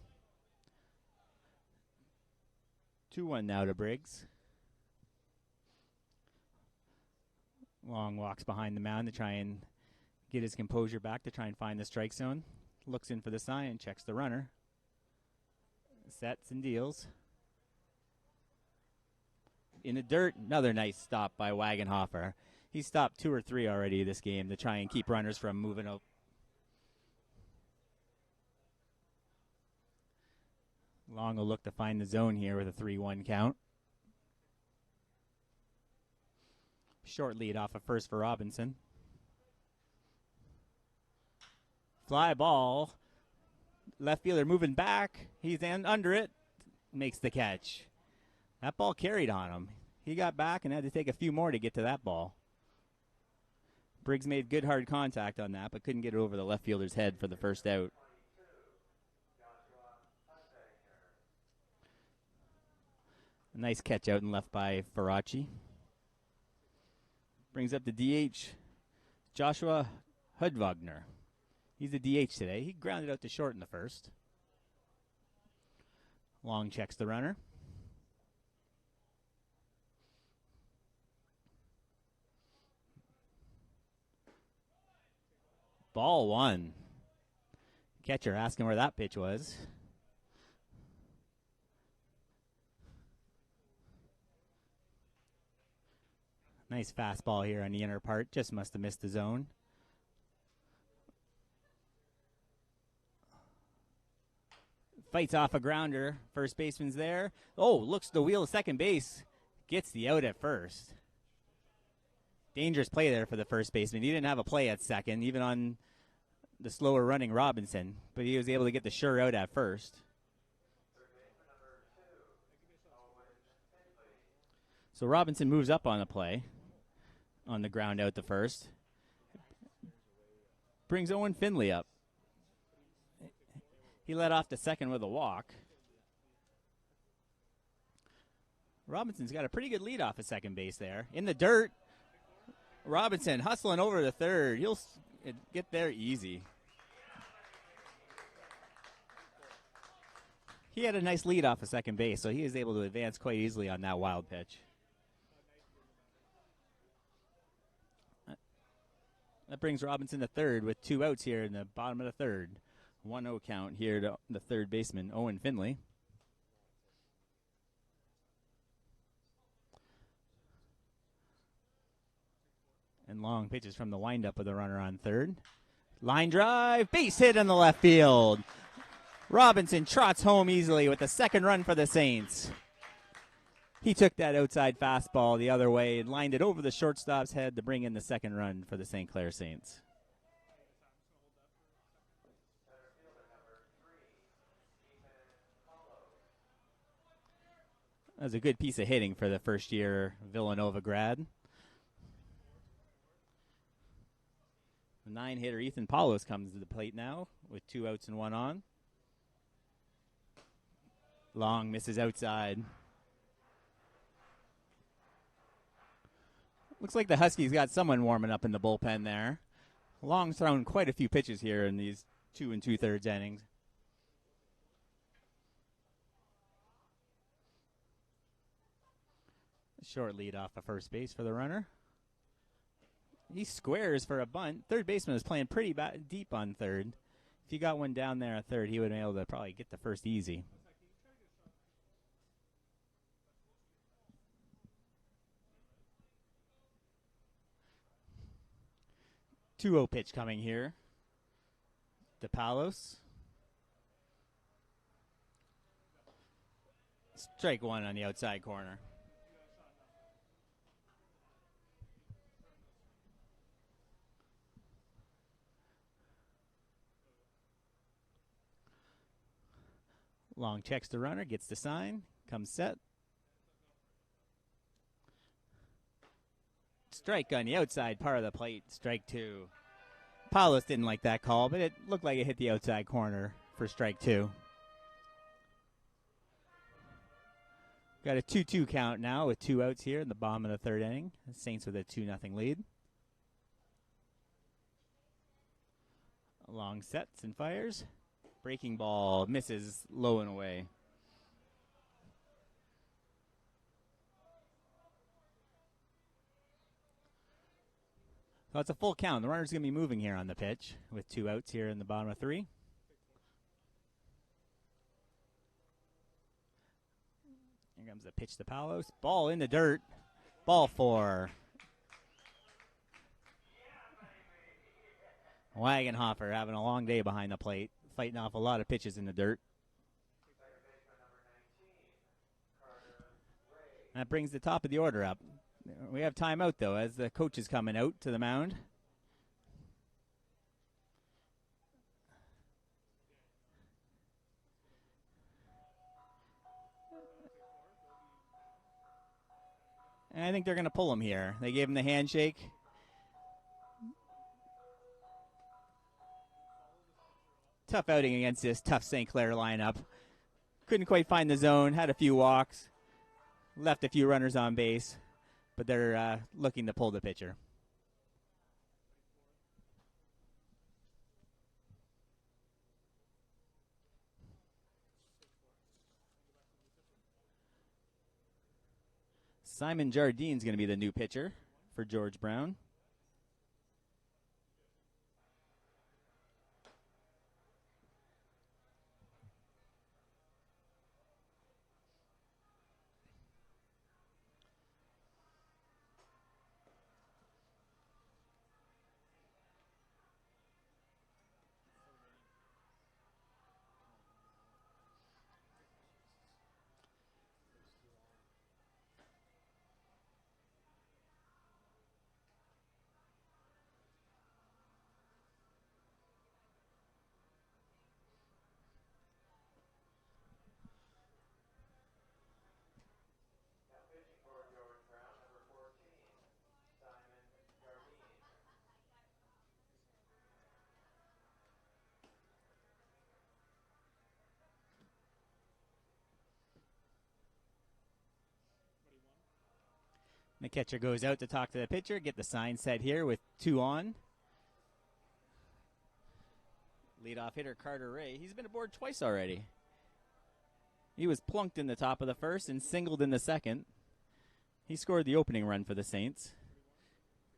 2-1 now to Briggs. Long walks behind the mound to try and get his composure back to try and find the strike zone. Looks in for the sign, checks the runner. Sets and deals. In the dirt, another nice stop by Wagenhofer. He's stopped 2 or 3 already this game to try and keep runners from moving up. Long will look to find the zone here with a 3-1 count. Short lead off of first for Robinson. Fly ball. Left fielder moving back. He's under it. Makes the catch. That ball carried on him. He got back and had to take a few more to get to that ball. Briggs made good hard contact on that, but couldn't get it over the left fielder's head for the first out. A nice catch out and left by Faraci. Brings up the DH, Joshua Hudwagner. He's the DH today. He grounded out to short in the first. Long checks the runner. Ball 1. Catcher asking where that pitch was. Nice fastball here on the inner part. Just must have missed the zone. Fights off a grounder. First baseman's there. Oh, looks the wheel of second base. Gets the out at first. Dangerous play there for the first baseman. He didn't have a play at second, even on the slower running Robinson, but he was able to get the sure out at first. So Robinson moves up on the play on the ground out to first. Brings Owen Finley up. He led off to second with a walk. Robinson's got a pretty good lead off at second base there. In the dirt, Robinson hustling over to third. He'll get there easy. He had a nice lead off of second base, so he was able to advance quite easily on that wild pitch. That brings Robinson to third with 2 outs here in the bottom of the third. 1-0 count here to the third baseman, Owen Finley. And long pitches from the windup with the runner on third. Line drive, base hit in the left field. Robinson trots home easily with the second run for the Saints. He took that outside fastball the other way and lined it over the shortstop's head to bring in the second run for the St. Clair Saints. That was a good piece of hitting for the first-year Villanova grad. The 9-hitter Ethan Paulos comes to the plate now with 2 outs and 1 on. Long misses outside. Looks like the Huskies got someone warming up in the bullpen there. Long's thrown quite a few pitches here in these 2 2/3 innings. Short lead off of first base for the runner. He squares for a bunt. Third baseman is playing pretty deep on third. If he got one down there at third, he would have been able to probably get the first easy. 2-0 pitch coming here. DePalos. Strike 1 on the outside corner. Long checks the runner, gets the sign, comes set. Strike on the outside part of the plate, strike 2. Paulus didn't like that call, but it looked like it hit the outside corner for strike 2. Got a 2-2 count now with 2 outs here in the bottom of the third inning. The Saints with a 2-0 lead. Long sets and fires. Breaking ball misses low and away. So it's a full count. The runner's going to be moving here on the pitch with 2 outs here in the bottom of 3. Here comes the pitch to Palos. Ball in the dirt. Ball 4. Wagenhofer having a long day behind the plate, fighting off a lot of pitches in the dirt. That brings the top of the order up. We have timeout, though, as the coach is coming out to the mound. And I think they're going to pull him here. They gave him the handshake. Tough outing against this tough St. Clair lineup. Couldn't quite find the zone, had a few walks, left a few runners on base, but they're looking to pull the pitcher. Simon Jardine's going to be the new pitcher for George Brown. The catcher goes out to talk to the pitcher, get the sign set here with 2 on. Leadoff hitter Carter Ray. He's been aboard twice already. He was plunked in the top of the first and singled in the second. He scored the opening run for the Saints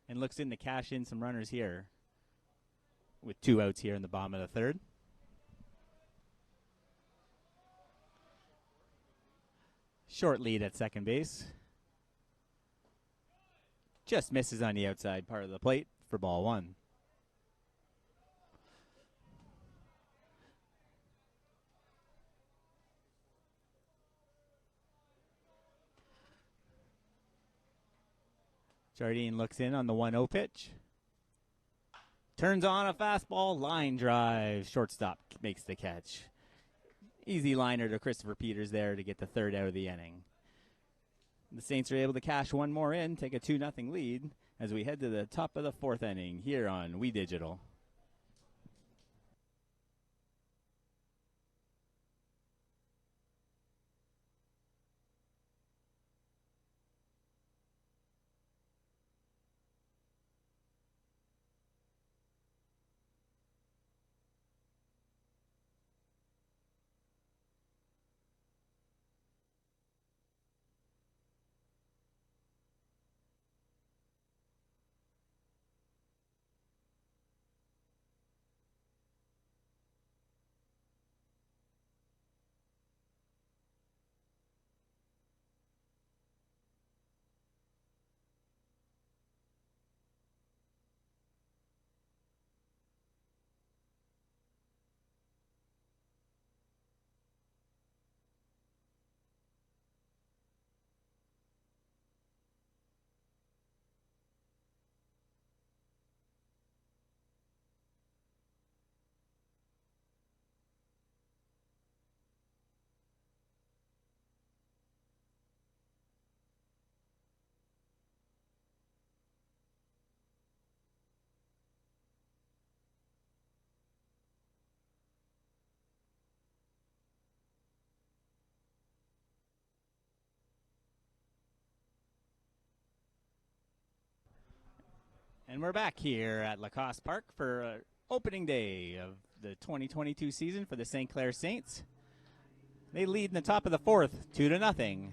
and looks in to cash in some runners here with 2 outs here in the bottom of the third. Short lead at second base. Just misses on the outside part of the plate for ball 1. Jardine looks in on the 1-0 pitch. Turns on a fastball, line drive. Shortstop makes the catch. Easy liner to Christopher Peters there to get the 3rd out of the inning. The Saints are able to cash 1 more in, take a 2-0 lead as we head to the top of the 4th inning here on We Digital. And we're back here at Lacoste Park for opening day of the 2022 season for the St. Clair Saints. They lead in the top of the 4th, 2-0.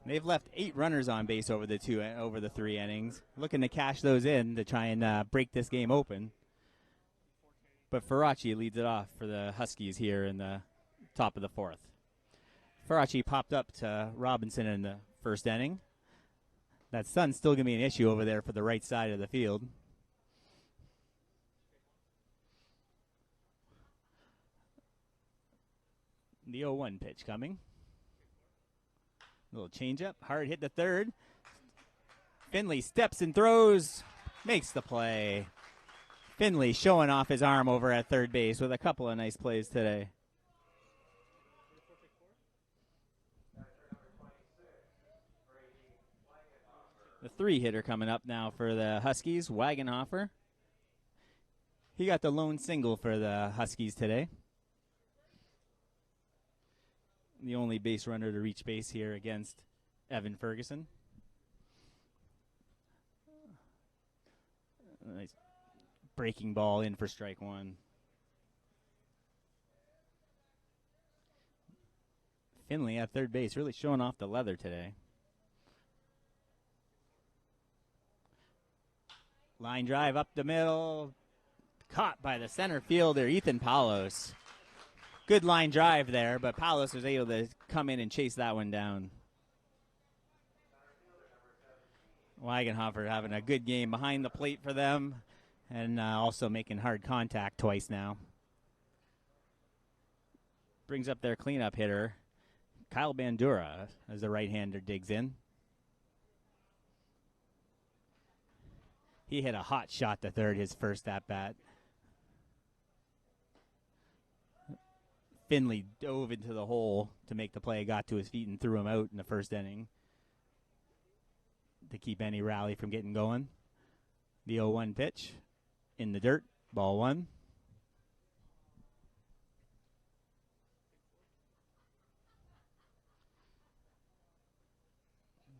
They've left 8 runners on base over the 3 innings, looking to cash those in to try and break this game open. But Faraci leads it off for the Huskies here in the top of the 4th. Faraci popped up to Robinson in the first inning. That sun's still going to be an issue over there for the right side of the field. The 0-1 pitch coming. Little changeup, hard hit to third. Finley steps and throws, makes the play. Finley showing off his arm over at third base with a couple of nice plays today. The 3-hitter coming up now for the Huskies, Wagenhofer. He got the lone single for the Huskies today. The only base runner to reach base here against Evan Ferguson. Nice breaking ball in for strike 1. Finley at third base, really showing off the leather today. Line drive up the middle, caught by the center fielder, Ethan Palos. Good line drive there, but Palos was able to come in and chase that one down. Wagenhofer having a good game behind the plate for them and also making hard contact twice now. Brings up their cleanup hitter, Kyle Bandura, as the right-hander digs in. He hit a hot shot to third his first at-bat. Finley dove into the hole to make the play, got to his feet and threw him out in the first inning to keep any rally from getting going. The 0-1 pitch in the dirt, ball 1.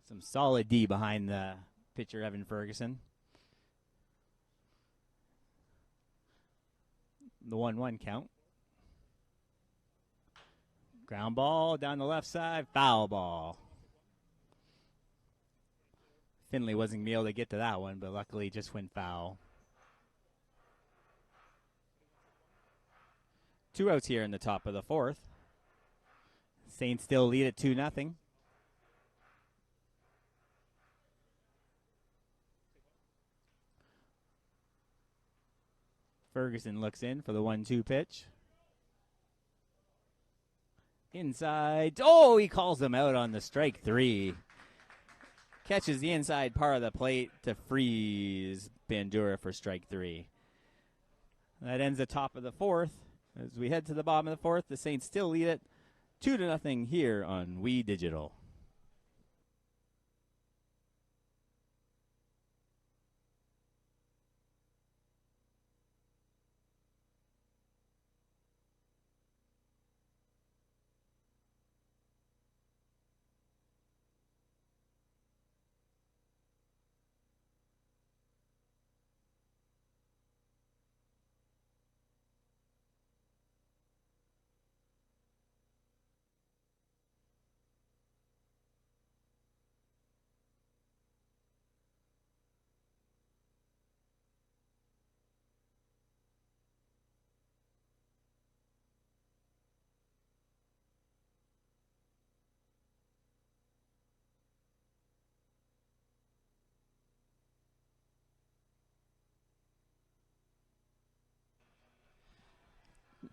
Some solid D behind the pitcher, Evan Ferguson. The 1-1 count. Ground ball down the left side, foul ball. Finley wasn't going to be able to get to that one, but luckily just went foul. 2 outs here in the top of the 4th. Saints still lead at 2-0. Ferguson looks in for the 1-2 pitch. Inside. Oh, he calls him out on the strike 3. Catches the inside part of the plate to freeze Bandura for strike 3. That ends the top of the 4th. As we head to the bottom of the 4th, the Saints still lead it 2-0 here on We Digital.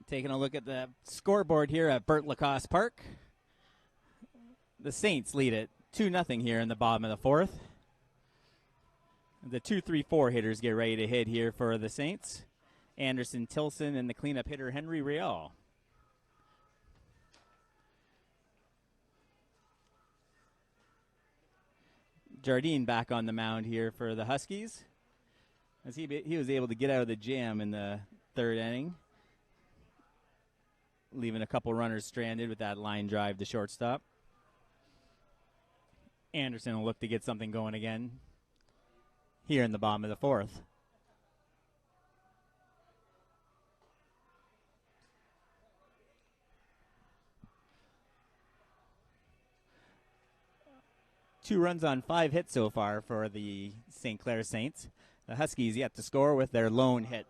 Taking a look at the scoreboard here at Bert Lacoste Park. The Saints lead it 2-0 here in the bottom of the 4th. The 2-3-4 hitters get ready to hit here for the Saints. Anderson Tilson and the cleanup hitter Henry Real. Jardine back on the mound here for the Huskies, as he was able to get out of the jam in the 3rd inning, leaving a couple runners stranded with that line drive to shortstop. Anderson will look to get something going again here in the bottom of the 4th. 2 runs on 5 hits so far for the St. Clair Saints. The Huskies yet to score with their lone hit.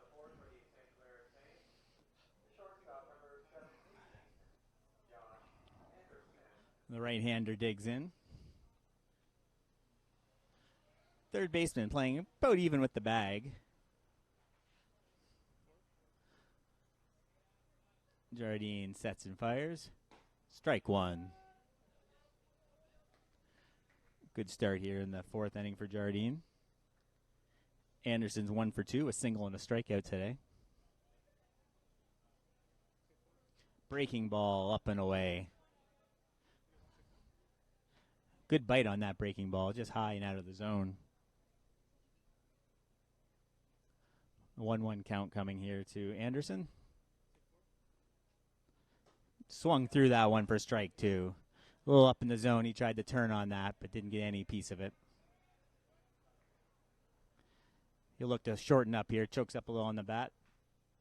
The right-hander digs in. Third baseman playing about even with the bag. Jardine sets and fires. Strike 1. Good start here in the 4th inning for Jardine. Anderson's 1 for 2, a single and a strikeout today. Breaking ball up and away. Good bite on that breaking ball, just high and out of the zone. 1-1 count coming here to Anderson. Swung through that one for strike 2. A little up in the zone. He tried to turn on that, but didn't get any piece of it. He'll look to shorten up here. Chokes up a little on the bat.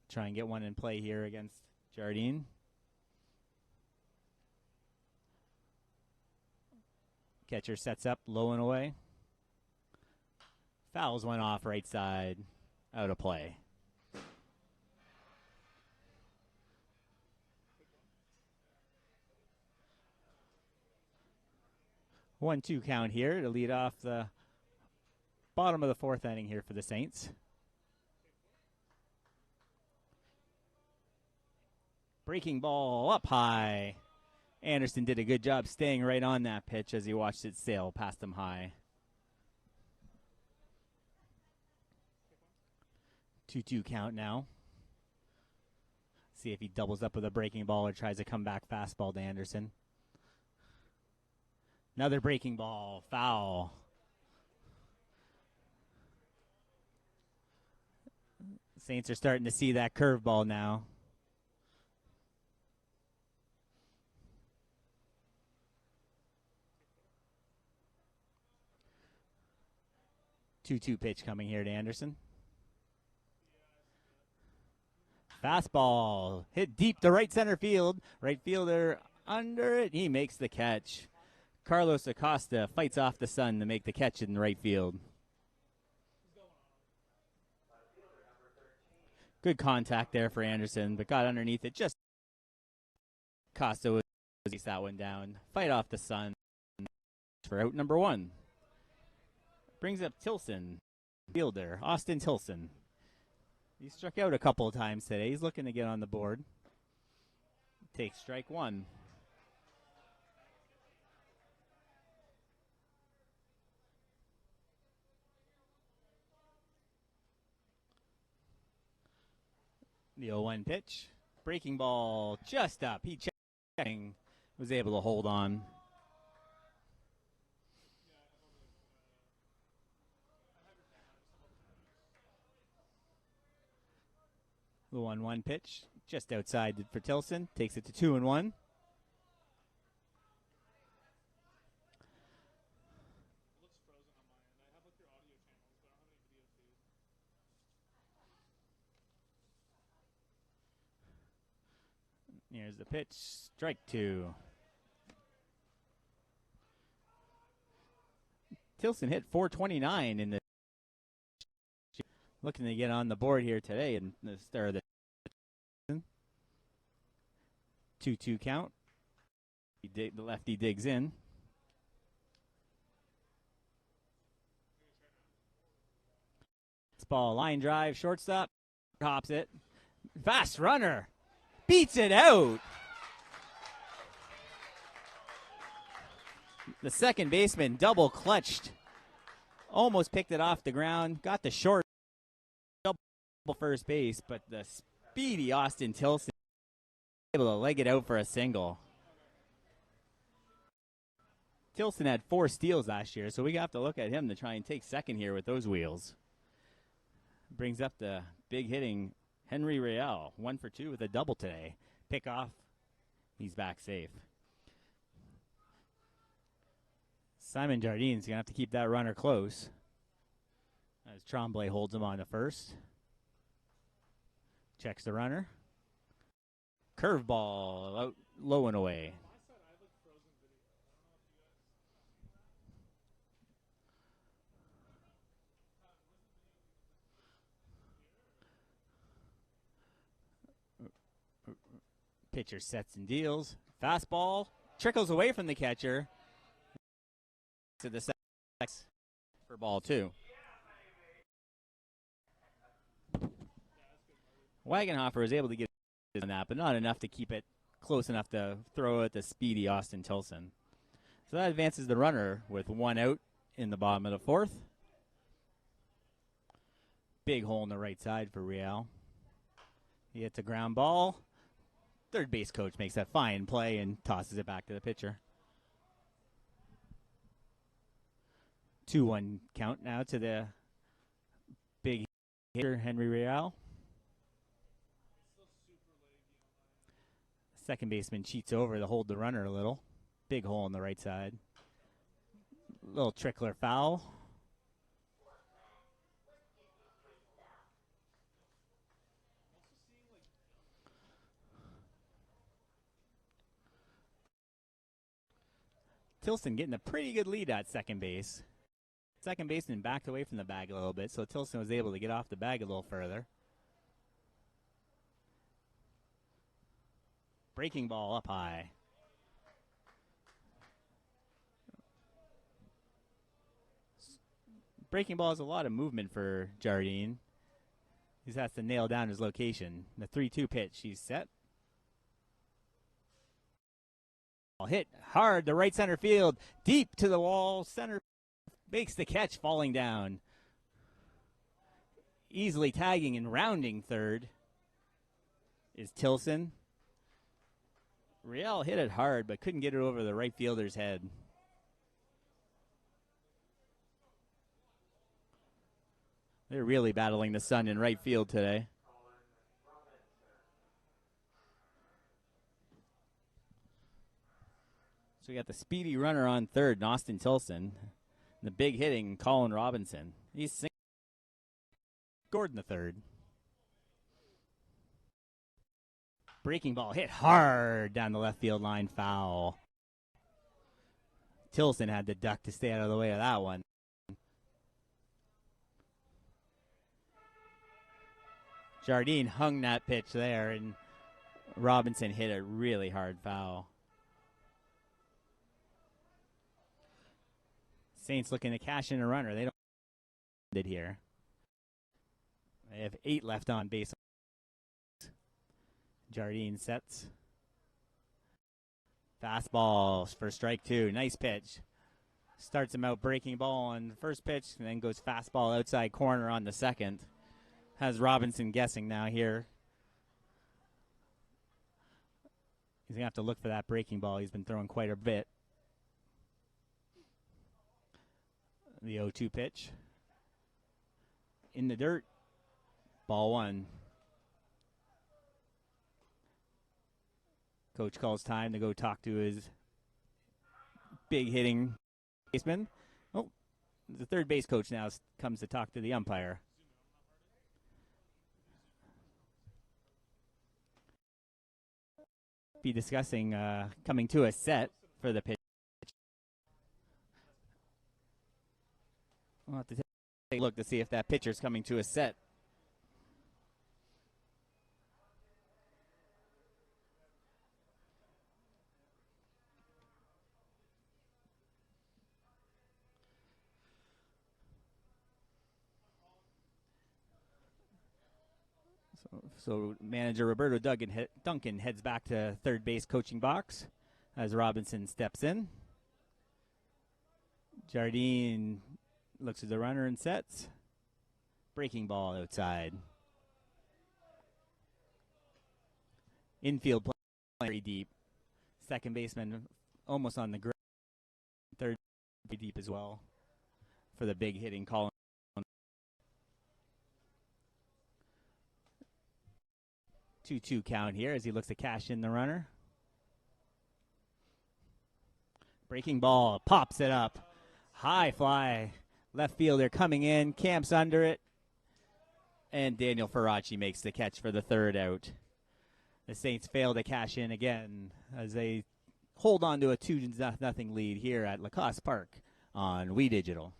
Try and get one in play here against Jardine. Catcher sets up, low and away. Fouls one off right side. Out of play. One-two count here to lead off the bottom of the 4th inning here for the Saints. Breaking ball up high. Anderson did a good job staying right on that pitch as he watched it sail past him high. 2-2 count now. See if he doubles up with a breaking ball or tries to come back fastball to Anderson. Another breaking ball, foul. Saints are starting to see that curveball now. Two-two pitch coming here to Anderson. Fastball hit deep to right center field. Right fielder under it. He makes the catch. Carlos Acosta fights off the sun to make the catch in right field. Good contact there for Anderson, but got underneath it. Just Acosta was that one down. Fight off the sun for out number 1. Brings up Tilson, fielder, Austin Tilson. He struck out a couple of times today. He's looking to get on the board. Takes strike 1. The 0-1 pitch. Breaking ball just up. He checking, was able to hold on. The 1-1 pitch, just outside for Tilson. Takes it to 2-1. Here's the pitch, strike 2. Tilson hit .429 in the looking to get on the board here today in the start of the 2-2 count. The lefty digs in. This ball, line drive, shortstop, hops it. Fast runner, beats it out. The second baseman double clutched. Almost picked it off the ground. Got the short double first base, but the speedy Austin Tilson able to leg it out for a single. Tilson had 4 steals last year, so we have to look at him to try and take second here with those wheels. Brings up the big hitting Henry Real, 1 for 2 with a double today. Pick off. He's back safe. Simon Jardine's going to have to keep that runner close as Tremblay holds him on to first. Checks the runner. Curveball out low and away. Pitcher sets and deals. Fastball trickles away from the catcher to the second for ball 2. Wagenhofer was able to get on that, but not enough to keep it close enough to throw at the speedy Austin Tilson. So that advances the runner with 1 out in the bottom of the 4th. Big hole in the right side for Real. He hits a ground ball. Third base coach makes that fine play and tosses it back to the pitcher. 2-1 count now to the big hitter, Henry Real. Second baseman cheats over to hold the runner a little. Big hole on the right side. Little trickler foul. Tilson getting a pretty good lead at second base. Second baseman backed away from the bag a little bit, so Tilson was able to get off the bag a little further. Breaking ball up high. Breaking ball is a lot of movement for Jardine. He has to nail down his location. The 3-2 pitch, he's set. Hit hard to right center field, deep to the wall. Center makes the catch, falling down. Easily tagging and rounding third is Tilson. Real hit it hard, but couldn't get it over the right fielder's head. They're really battling the sun in right field today. So we got the speedy runner on third, Austin Tilson. And the big hitting, Colin Robinson. He's scored in the third. Breaking ball hit hard down the left field line, foul. Tilson had to duck to stay out of the way of that one. Jardine hung that pitch there, and Robinson hit a really hard foul. Saints looking to cash in a runner. They don't did here. They have 8 left on base. Jardine sets. Fastball for strike 2. Nice pitch. Starts him out breaking ball on the first pitch, and then goes fastball outside corner on the second. Has Robinson guessing now here. He's going to have to look for that breaking ball. He's been throwing quite a bit. The 0-2 pitch. In the dirt. Ball 1. Coach calls time to go talk to his big hitting baseman. Oh, the third base coach now comes to talk to the umpire. Be discussing coming to a set for the pitch. We'll have to take a look to see if that pitcher's coming to a set. So manager Roberto Duncan heads back to third base coaching box as Robinson steps in. Jardine looks at the runner and sets. Breaking ball outside. Infield play very deep. Second baseman almost on the ground. Third pretty deep as well for the big hitting Colin. 2-2 count here as he looks to cash in the runner. Breaking ball, pops it up. High fly. Left fielder coming in, camps under it. And Daniel Faraci makes the catch for the third out. The Saints fail to cash in again as they hold on to a 2-0 lead here at Lacoste Park on We Digital.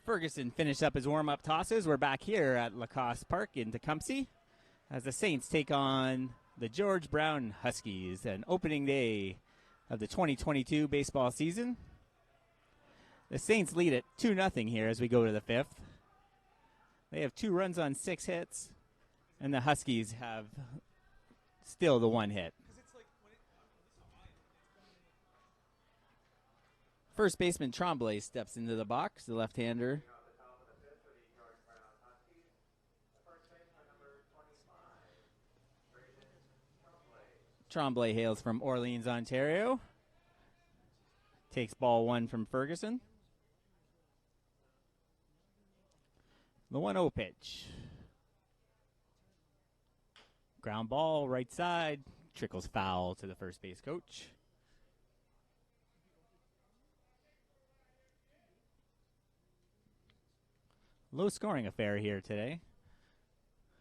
Ferguson finished up his warm-up tosses. We're back here at Lacoste Park in Tecumseh as the Saints take on the George Brown Huskies, an opening day of the 2022 baseball season. The Saints lead at 2-0 here as we go to the fifth. They have 2 runs on 6 hits, and the Huskies have still the 1 hit. First baseman Tremblay steps into the box, the left-hander. Tremblay hails from Orleans, Ontario. Takes ball 1 from Ferguson. The 1-0 pitch. Ground ball, right side. Trickles foul to the first base coach. Low scoring affair here today.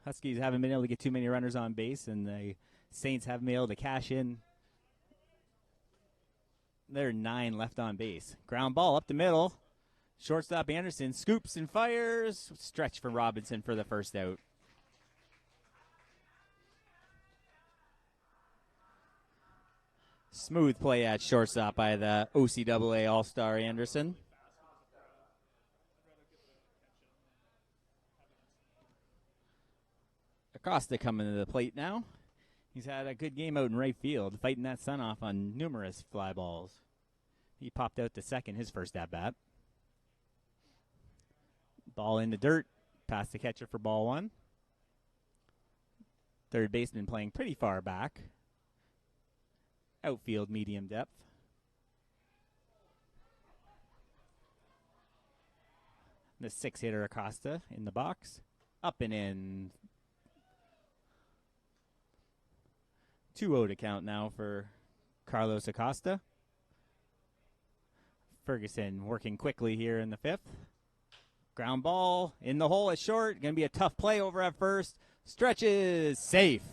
Huskies haven't been able to get too many runners on base, and the Saints haven't been able to cash in. There are 9 left on base. Ground ball up the middle. Shortstop Anderson scoops and fires. Stretch for Robinson for the first out. Smooth play at shortstop by the OCAA All-Star Anderson. Acosta coming to the plate now. He's had a good game out in right field, fighting that sun off on numerous fly balls. He popped out to second his first at-bat. Ball in the dirt, past the catcher for ball 1. Third baseman playing pretty far back. Outfield medium depth. The 6-hitter Acosta in the box. Up and in. 2-0 to count now for Carlos Acosta. Ferguson working quickly here in the 5th. Ground ball in the hole at short. Going to be a tough play over at first. Stretches, safe.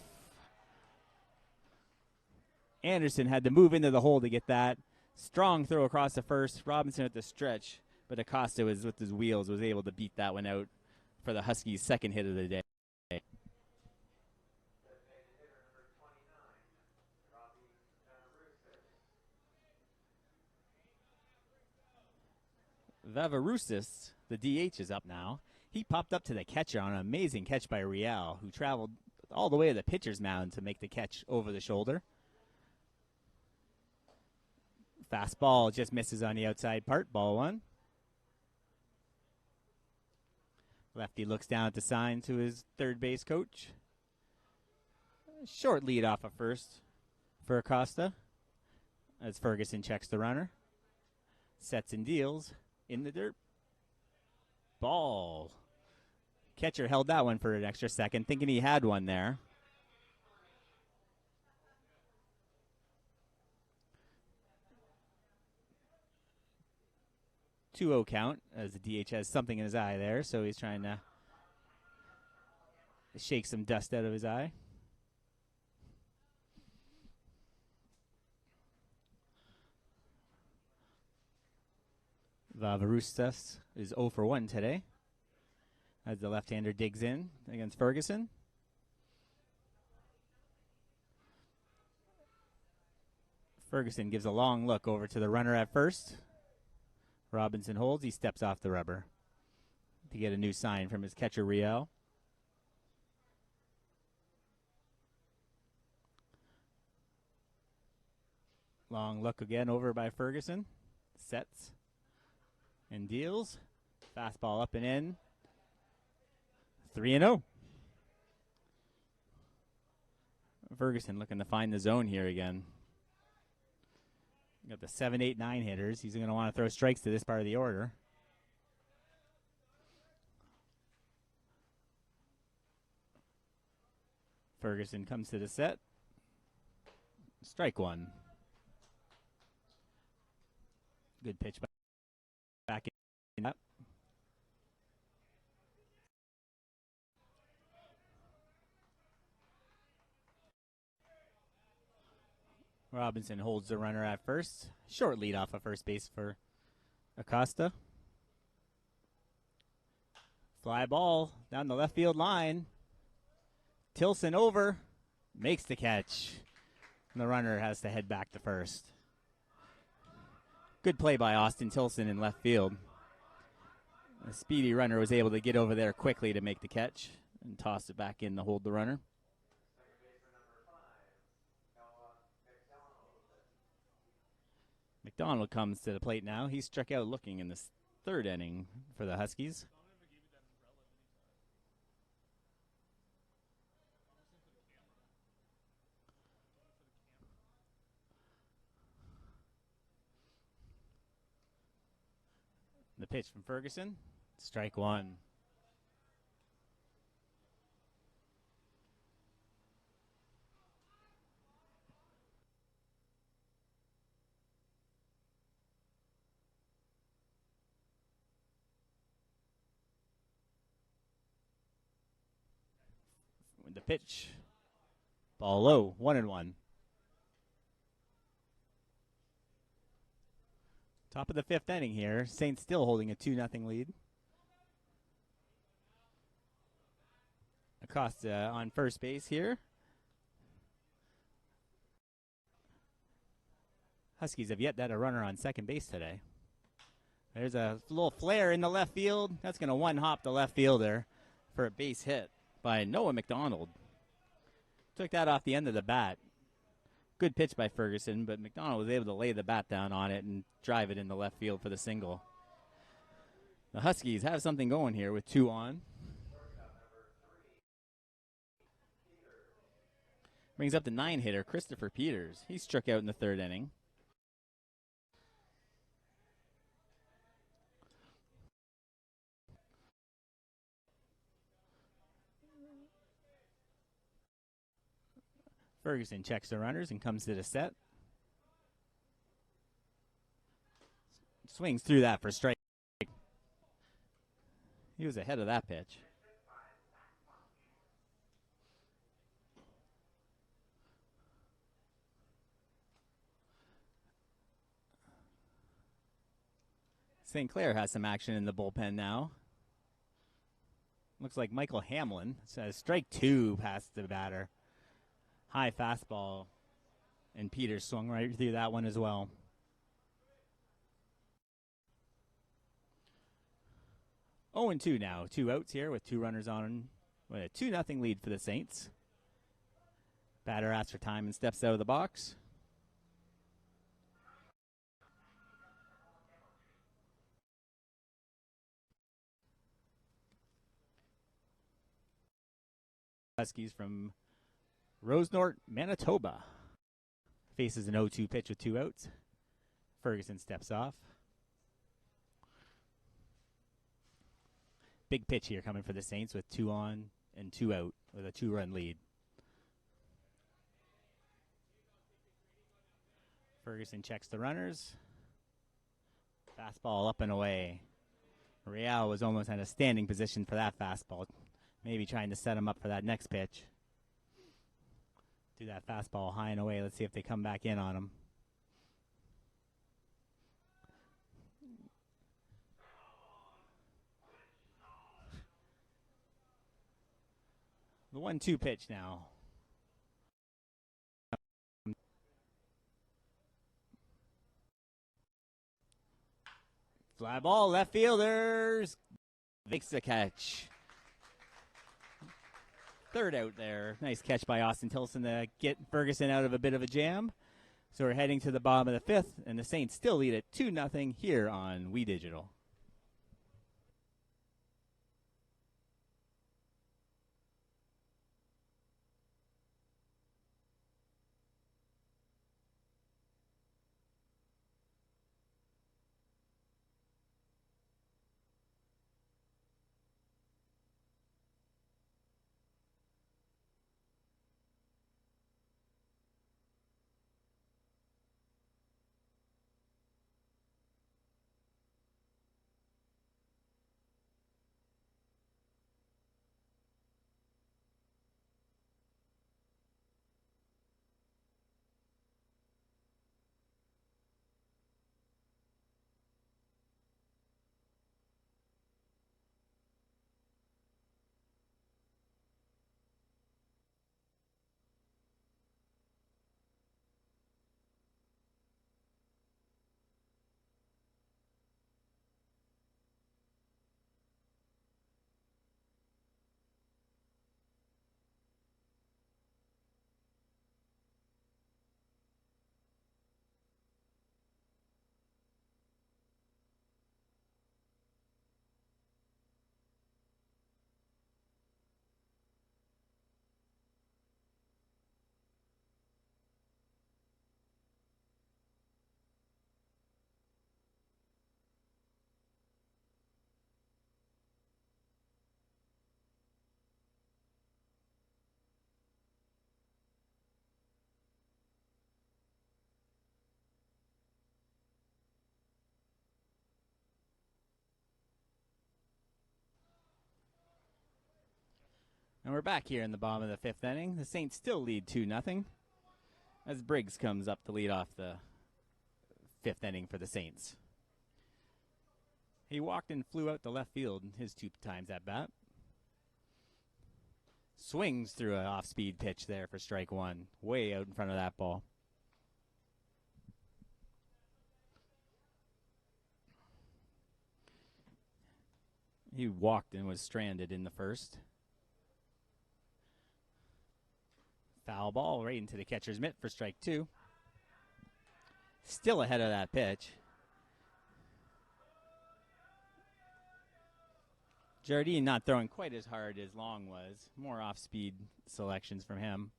Anderson had to move into the hole to get that. Strong throw across the first. Robinson at the stretch, but Acosta was with his wheels, was able to beat that one out for the Huskies' second hit of the day. Vavarousis, the DH, is up now. He popped up to the catcher on an amazing catch by Real, who traveled all the way to the pitcher's mound to make the catch over the shoulder. Fastball just misses on the outside part, ball 1. Lefty looks down at the sign to his third base coach. Short lead off of first for Acosta as Ferguson checks the runner. Sets and deals. In the dirt. Ball. Catcher held that one for an extra second, thinking he had one there. Two-0 count as the DH has something in his eye there, so he's trying to shake some dust out of his eye. Vavaroustas is 0 for 1 today as the left-hander digs in against Ferguson. Ferguson gives a long look over to the runner at first. Robinson holds. He steps off the rubber to get a new sign from his catcher, Riel. Long look again over by Ferguson. Sets. And deals. Fastball up and in. 3-0. Ferguson looking to find the zone here again. Got the 7, 8, 9 hitters. He's going to want to throw strikes to this part of the order. Ferguson comes to the set. Strike 1. Good pitch back in up. Robinson holds the runner at first. Short lead off of first base for Acosta. Fly ball down the left field line. Tilson over, makes the catch. And the runner has to head back to first. Good play by Austin Tilson in left field. A speedy runner was able to get over there quickly to make the catch and toss it back in to hold the runner. McDonald comes to the plate now. He struck out looking in the third inning for the Huskies. The pitch from Ferguson, strike one. The pitch, ball low, 1-1. Top of the fifth inning here. Saints still holding a 2-0 lead. Acosta on first base here. Huskies have yet to have a runner on second base today. There's a little flare in the left field. That's going to one-hop the left fielder for a base hit by Noah McDonald. Took that off the end of the bat. Good pitch by Ferguson, but McDonald was able to lay the bat down on it and drive it in the left field for the single. The Huskies have something going here with 2 on. Brings up the 9-hitter, Christopher Peters. He struck out in the third inning. Ferguson checks the runners and comes to the set. Swings through that for strike. He was ahead of that pitch. St. Clair has some action in the bullpen now. Looks like Michael Hamlin says strike 2 past the batter. High fastball, and Peters swung right through that one as well. Oh, 0-2 now. 2 outs here with 2 runners on, with a 2-0 lead for the Saints. Batter asks for time and steps out of the box. Huskies from Rosenort, Manitoba. Faces an 0-2 pitch with 2 outs. Ferguson steps off. Big pitch here coming for the Saints with 2 on and 2 out with a 2-run lead. Ferguson checks the runners. Fastball up and away. Real was almost in a standing position for that fastball. Maybe trying to set him up for that next pitch. Do that fastball high and away. Let's see if they come back in on him. The 1-2 pitch now. Fly ball, left fielders. Makes the catch. Third out there. Nice catch by Austin Tilson to get Ferguson out of a bit of a jam. So we're heading to the bottom of the fifth, and the Saints still lead at 2-0 here on We Digital. And we're back here in the bottom of the fifth inning. The Saints still lead 2-0 as Briggs comes up to lead off the fifth inning for the Saints. He walked and flew out to left field his 2 times at bat. Swings through an off-speed pitch there for strike one, way out in front of that ball. He walked and was stranded in the first. Foul ball right into the catcher's mitt for strike two. Still ahead of that pitch. Jardine not throwing quite as hard as Long was. More off-speed selections from him.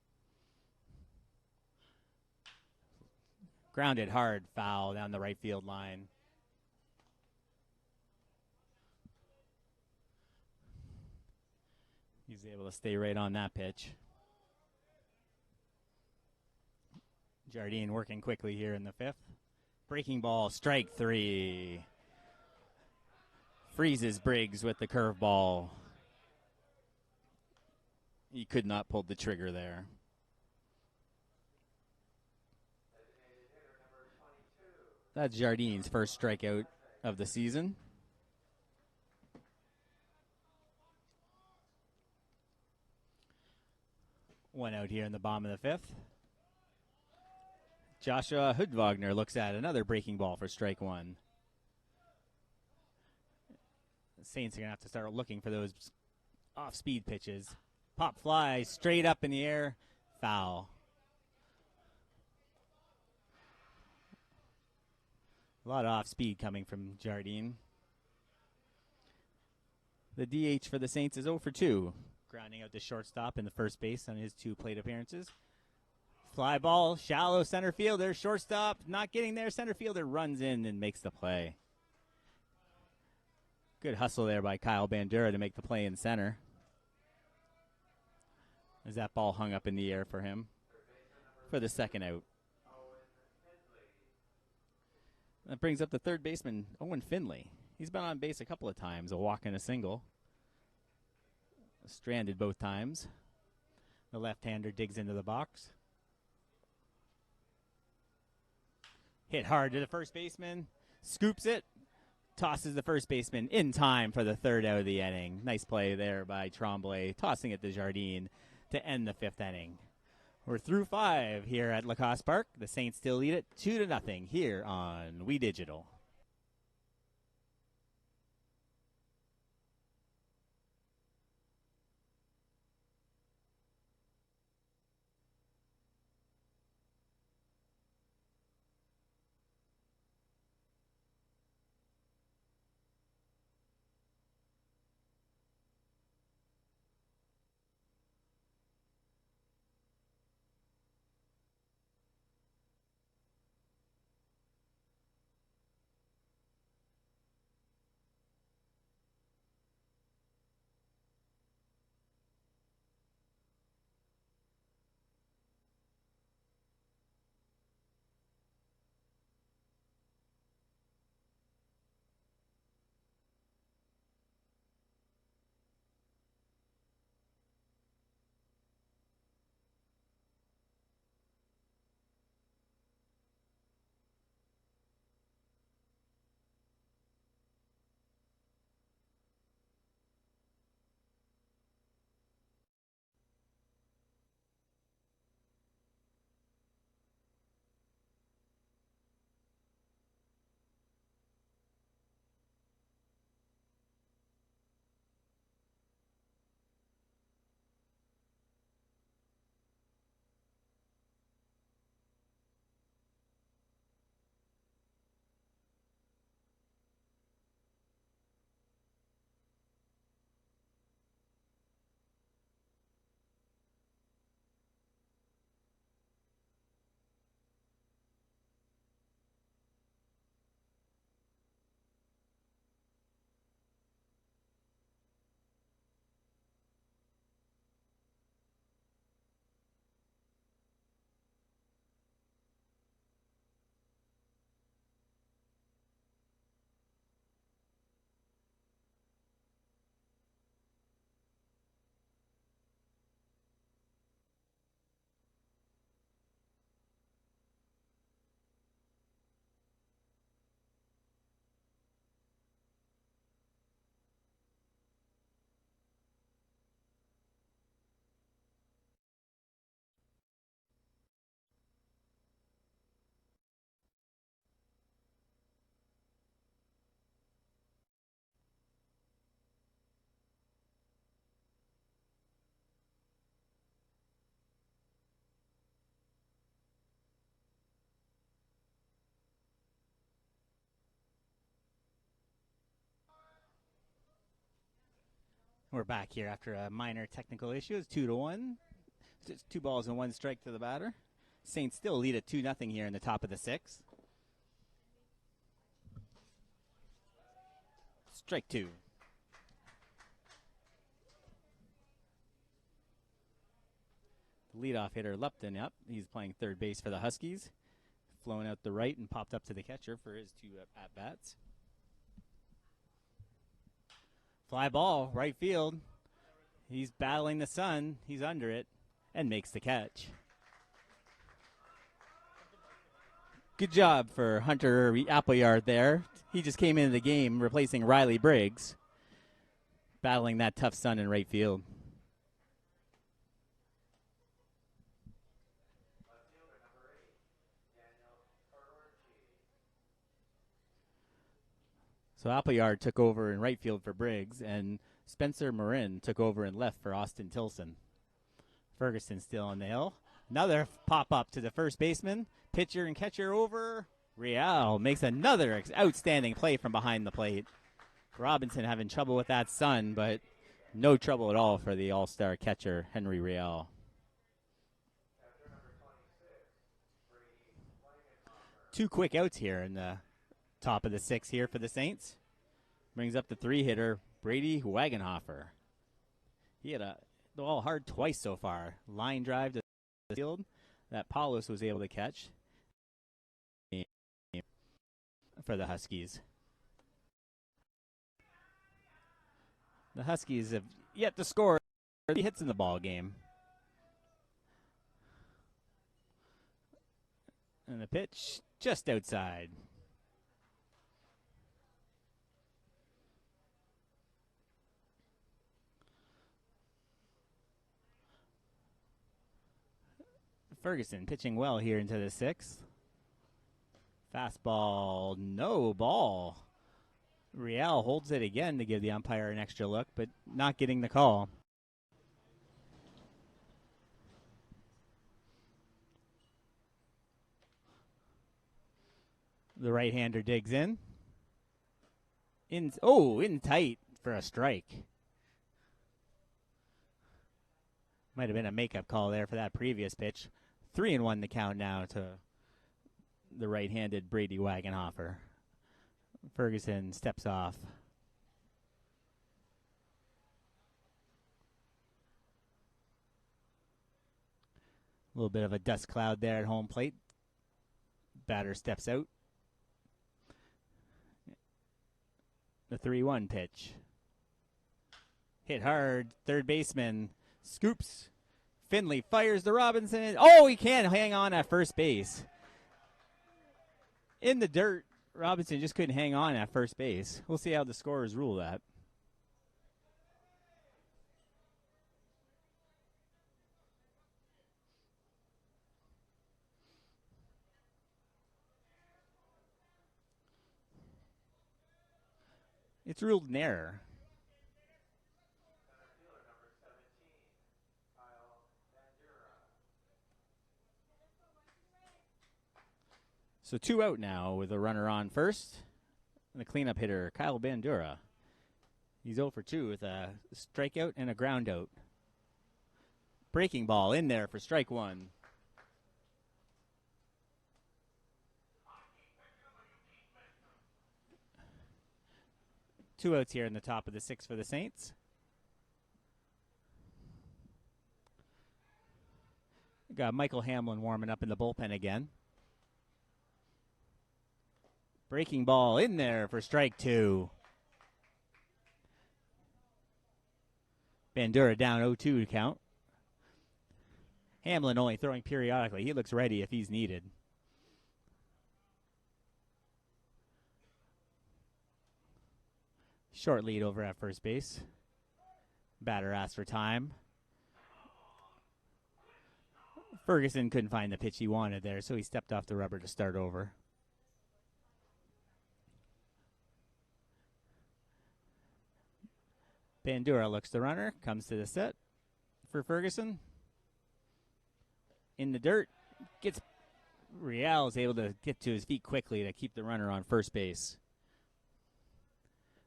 Grounded hard, foul down the right field line. He's able to stay right on that pitch. Jardine working quickly here in the fifth. Breaking ball, strike three. Freezes Briggs with the curveball. He could not pull the trigger there. That's Jardine's first strikeout of the season. One out here in the bottom of the fifth. Joshua Hoodwagner looks at another breaking ball for strike one. The Saints are going to have to start looking for those off-speed pitches. Pop fly straight up in the air. Foul. A lot of off-speed coming from Jardine. The DH for the Saints is 0 for 2. Grounding out the shortstop in the first base on his 2 plate appearances. Fly ball, shallow center fielder, shortstop, not getting there. Center fielder runs in and makes the play. Good hustle there by Kyle Bandura to make the play in center. As that ball hung up in the air for him for the second out. That brings up the third baseman, Owen Finley. He's been on base a couple of times, a walk and a single. Stranded both times. The left-hander digs into the box. Hit hard to the first baseman. Scoops it. Tosses the first baseman in time for the third out of the inning. Nice play there by Tremblay, tossing it to Jardine to end the fifth inning. We're through 5 here at Lacoste Park. The Saints still lead it 2-0 here on We Digital. We're back here after a minor technical issue. It's 2-1. It's 2 balls and 1 strike to the batter. Saints still lead at 2-0 here in the top of the 6th. Strike 2. The leadoff hitter Lupton up. He's playing third base for the Huskies. Flown out the right and popped up to the catcher for his 2 at-bats. Fly ball, right field. He's battling the sun. He's under it and makes the catch. Good job for Hunter Appleyard there. He just came into the game replacing Riley Briggs, battling that tough sun in right field. So Appleyard took over in right field for Briggs, and Spencer Marin took over in left for Austin Tilson. Ferguson still on the hill. Another pop-up to the first baseman. Pitcher and catcher over. Real makes another outstanding play from behind the plate. Robinson having trouble with that sun, but no trouble at all for the all-star catcher, Henry Real. 2 quick outs here in the top of the 6th here for the Saints. Brings up the 3-hitter, Brady Wagenhofer. He had the ball hard twice so far. Line drive to the field that Paulus was able to catch for the Huskies. The Huskies have yet to score 3 hits in the ball game. And the pitch just outside. Ferguson pitching well here into the 6th. Fastball, no ball. Real holds it again to give the umpire an extra look, but not getting the call. The right-hander digs in. In tight for a strike. Might have been a makeup call there for that previous pitch. 3-1 the count now to the right-handed Brady Wagenhofer. Ferguson steps off. A little bit of a dust cloud there at home plate. Batter steps out. The 3-1 pitch. Hit hard. Third baseman scoops. Finley fires to Robinson. Oh, he can't hang on at first base. In the dirt, Robinson just couldn't hang on at first base. We'll see how the scorers rule that. It's ruled an error. So 2 out now with a runner on first. And the cleanup hitter, Kyle Bandura. He's 0 for 2 with a strikeout and a ground out. Breaking ball in there for strike 1. Two outs here in the top of the 6th for the Saints. Got Michael Hamlin warming up in the bullpen again. Breaking ball in there for strike 2. Bandura down 0-2 to count. Hamlin only throwing periodically. He looks ready if he's needed. Short lead over at first base. Batter asked for time. Ferguson couldn't find the pitch he wanted there, so he stepped off the rubber to start over. Bandura looks the runner, comes to the set for Ferguson. In the dirt, Real is able to get to his feet quickly to keep the runner on first base.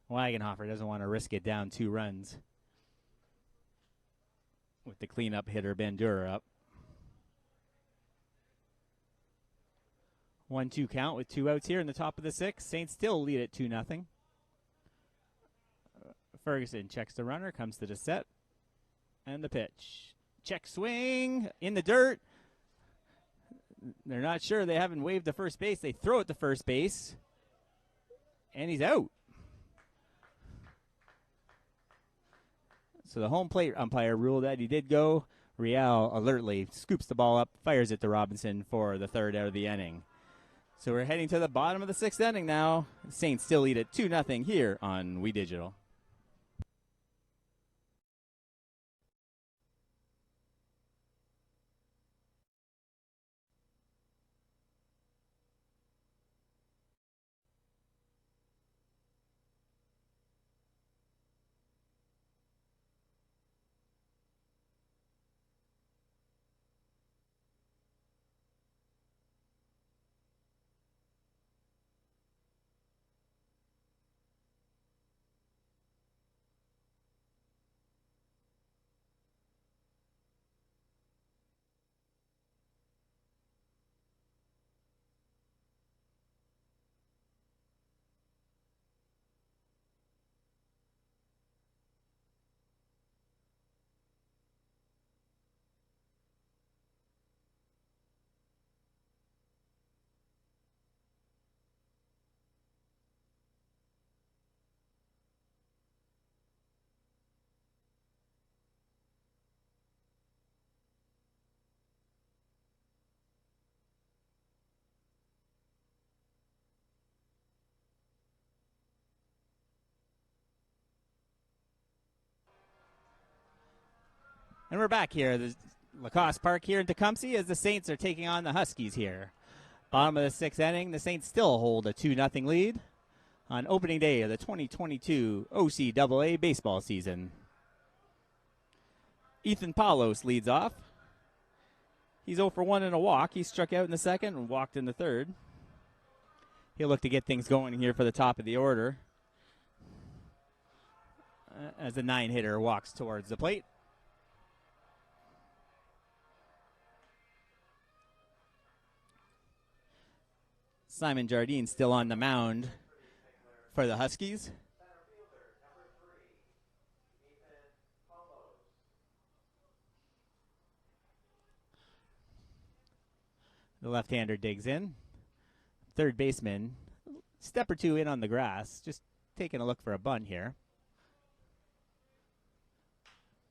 Wagenhofer doesn't want to risk it down 2 runs. with the cleanup hitter Bandura up. 1-2 count with 2 outs here in the top of the 6th. Saints still lead at 2-0. Ferguson checks the runner, comes to the set, and the pitch. Check swing in the dirt. They're not sure. They haven't waved the first base. They throw it to first base, and he's out. So the home plate umpire ruled that he did go. Real alertly scoops the ball up, fires it to Robinson for the 3rd out of the inning. So we're heading to the bottom of the 6th inning now. Saints still lead at 2-0 here on We Digital. And we're back here at the Lacoste Park here in Tecumseh as the Saints are taking on the Huskies here. Bottom of the 6th inning, the Saints still hold a 2-0 lead on opening day of the 2022 OCAA baseball season. Ethan Palos leads off. He's 0 for 1 in a walk. He struck out in the 2nd and walked in the 3rd. He'll look to get things going here for the top of the order as the 9-hitter walks towards the plate. Simon Jardine still on the mound for the Huskies. The left-hander digs in. Third baseman, step or two in on the grass, just taking a look for a bunt here.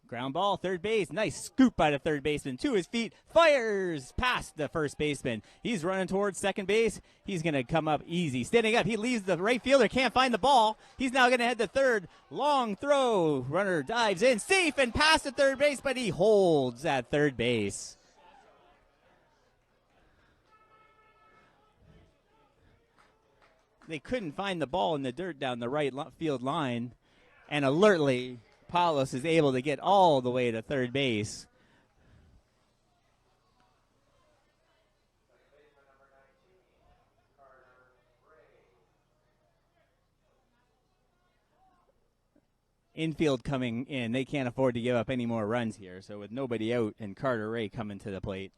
Ground ball, third base. Nice scoop by the third baseman to his feet. Fires past the first baseman. He's running towards second base. He's going to come up easy. Standing up. He leaves the right fielder. Can't find the ball. He's now going to head to third. Long throw. Runner dives in. Safe and past the third base, but he holds at third base. They couldn't find the ball in the dirt down the right field line. And alertly, Palos is able to get all the way to third base. Infield coming in. They can't afford to give up any more runs here. So with nobody out and Carter Ray coming to the plate.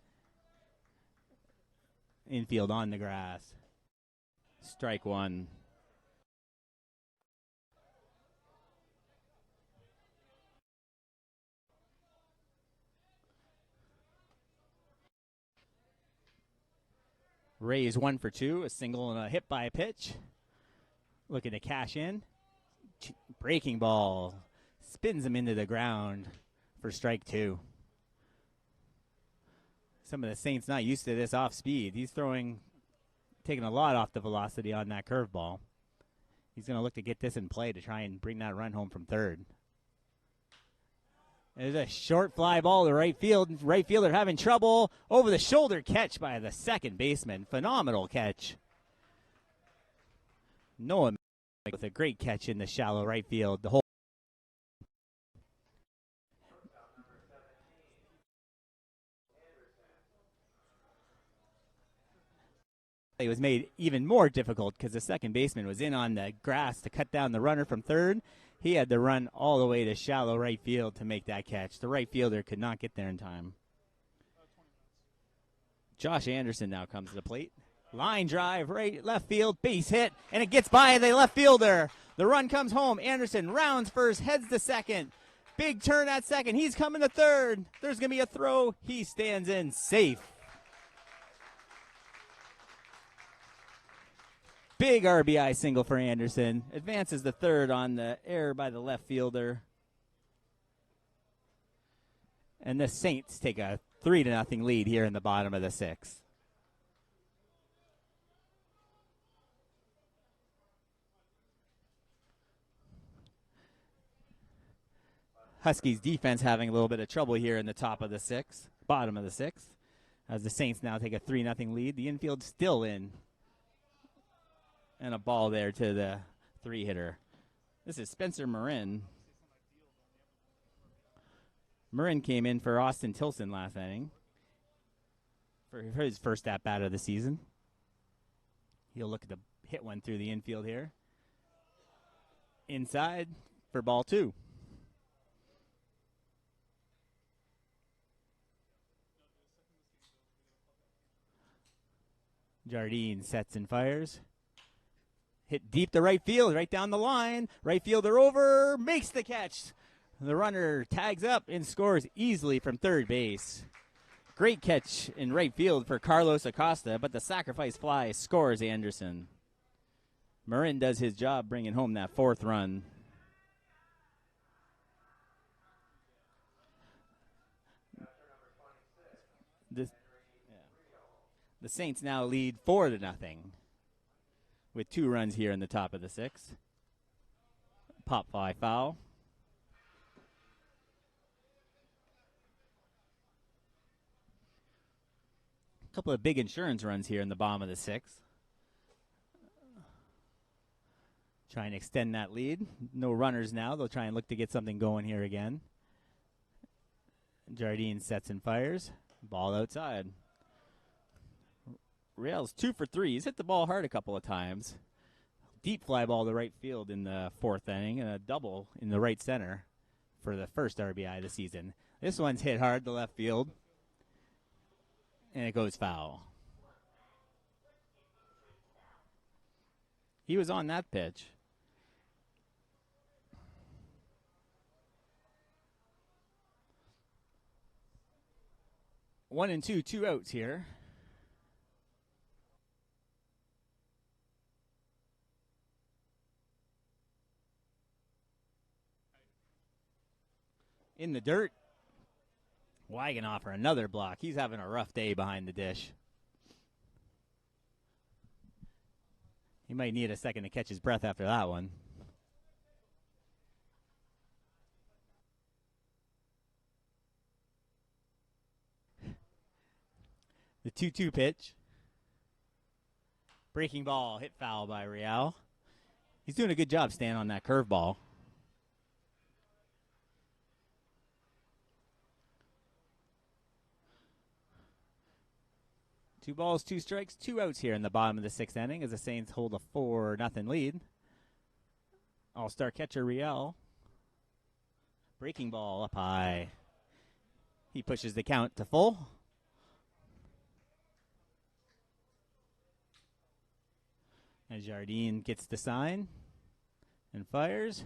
Infield on the grass. Strike one. Ray is 1 for 2, a single and a hit by a pitch. Looking to cash in. Breaking ball. Spins him into the ground for strike 2. Some of the Saints not used to this off speed. He's taking a lot off the velocity on that curveball. He's going to look to get this in play to try and bring that run home from third. There's a short fly ball to right field. Right fielder having trouble. Over the shoulder catch by the second baseman. Phenomenal catch. Noah with a great catch in the shallow right field. The whole It was made even more difficult because the second baseman was in on the grass to cut down the runner from third. He had to run all the way to shallow right field to make that catch. The right fielder could not get there in time. Josh Anderson now comes to the plate. Line drive, right left field, base hit, and it gets by the left fielder. The run comes home. Anderson rounds first, heads to second. Big turn at second. He's coming to third. There's going to be a throw. He stands in safe. Big RBI single for Anderson. Advances to third on the error by the left fielder. And the Saints take a 3-0 lead here in the bottom of the sixth. Huskies defense having a little bit of trouble here in the top of the sixth, bottom of the sixth, as the Saints now take a 3-0 lead. The infield still in. And a ball there to the three-hitter. This is Spencer Marin. Marin came in for Austin Tilson last inning for his first at-bat of the season. He'll look to hit one through the infield here. Inside for ball two. Jardine sets and fires. Hit deep to right field, right down the line. Right fielder over, makes the catch. The runner tags up and scores easily from third base. Great catch in right field for Carlos Acosta, but the sacrifice fly scores Anderson. Marin does his job bringing home that fourth run. The Saints now lead 4-0 with 2 runs here in the top of the sixth. Pop fly foul. A couple of big insurance runs here in the bottom of the sixth. Trying to extend that lead. No runners now. They'll try and look to get something going here again. Jardine sets and fires. Ball outside. Real's 2 for 3. He's hit the ball hard a couple of times. Deep fly ball to right field in the fourth inning, and a double in the right center for the first RBI of the season. This one's hit hard to left field, and it goes foul. He was on that pitch. One and two outs here. In the dirt, Wagenhofer, another block. He's having a rough day behind the dish. He might need a second to catch his breath after that one. The 2-2 pitch. Breaking ball, hit foul by Real. He's doing a good job staying on that curveball. 2 balls, 2 strikes, 2 outs here in the bottom of the sixth inning as the Saints hold a 4-0 lead. All-star catcher Riel. Breaking ball up high. He pushes the count to full. And Jardine gets the sign and fires.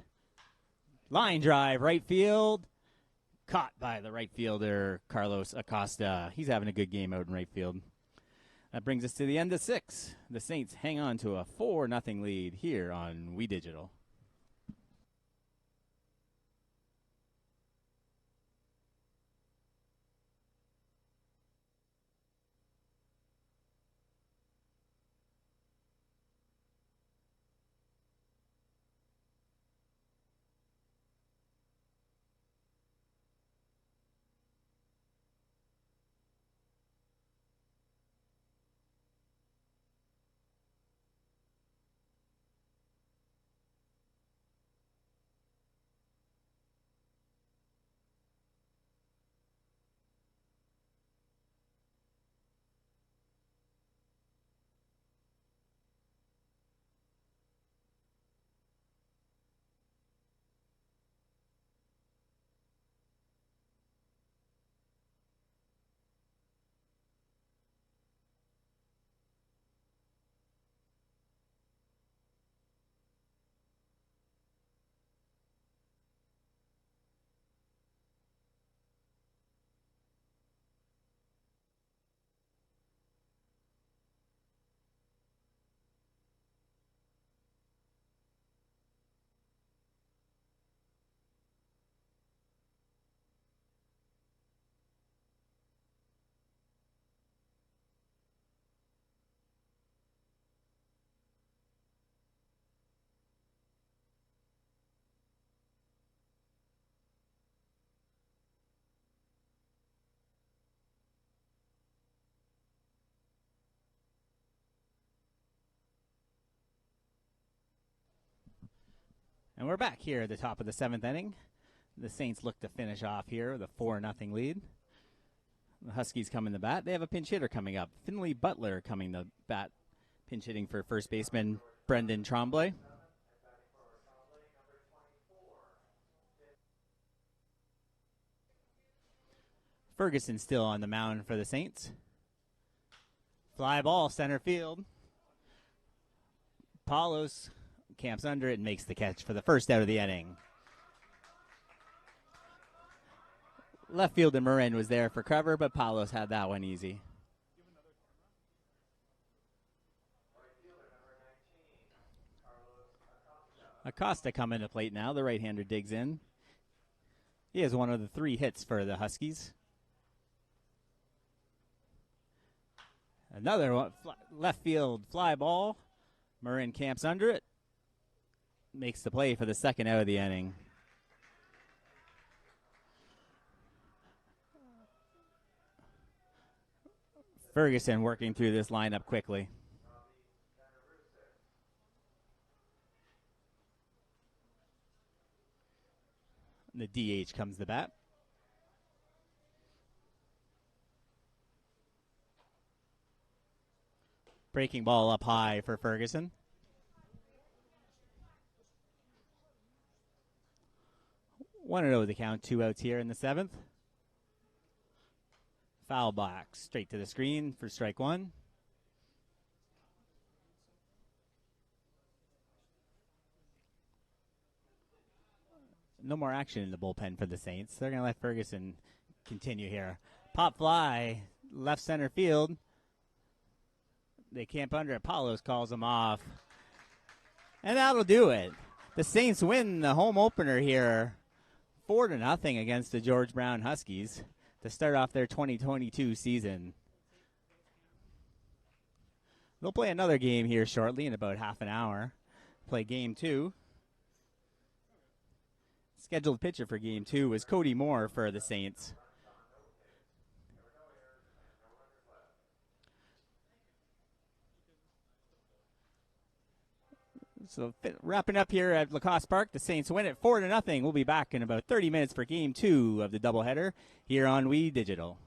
Line drive, right field. Caught by the right fielder, Carlos Acosta. He's having a good game out in right field. That brings us to the end of 6. The Saints hang on to a 4-0 lead here on We Digital. And we're back here at the top of the 7th inning. The Saints look to finish off here with a 4-0 lead. The Huskies come in the bat. They have a pinch hitter coming up. Finley Butler coming to bat, pinch hitting for first baseman Brendan Tremblay. Ferguson still on the mound for the Saints. Fly ball, center field. Paulos camps under it and makes the catch for the first out of the inning. Left fielder Marin was there for cover, but Paulos had that one easy. Acosta coming to plate now. The right-hander digs in. He has one of the 3 hits for the Huskies. Another one, left field fly ball. Marin camps under it. Makes the play for the second out of the inning. Ferguson working through this lineup quickly. The DH comes to bat. Breaking ball up high for Ferguson. One and 0 the count, 2 outs here in the 7th. Foul box straight to the screen for strike 1. No more action in the bullpen for the Saints. They're going to let Ferguson continue here. Pop fly, left center field. They camp under it. Paulos calls them off. And that'll do it. The Saints win the home opener here 4-0 against the George Brown Huskies to start off their 2022 season. They'll play another game here shortly in about half an hour. Play game 2. Scheduled pitcher for game 2 was Cody Moore for the Saints. So wrapping up here at Lacoste Park, the Saints win it 4-0. We'll be back in about 30 minutes for game 2 of the doubleheader here on We Digital.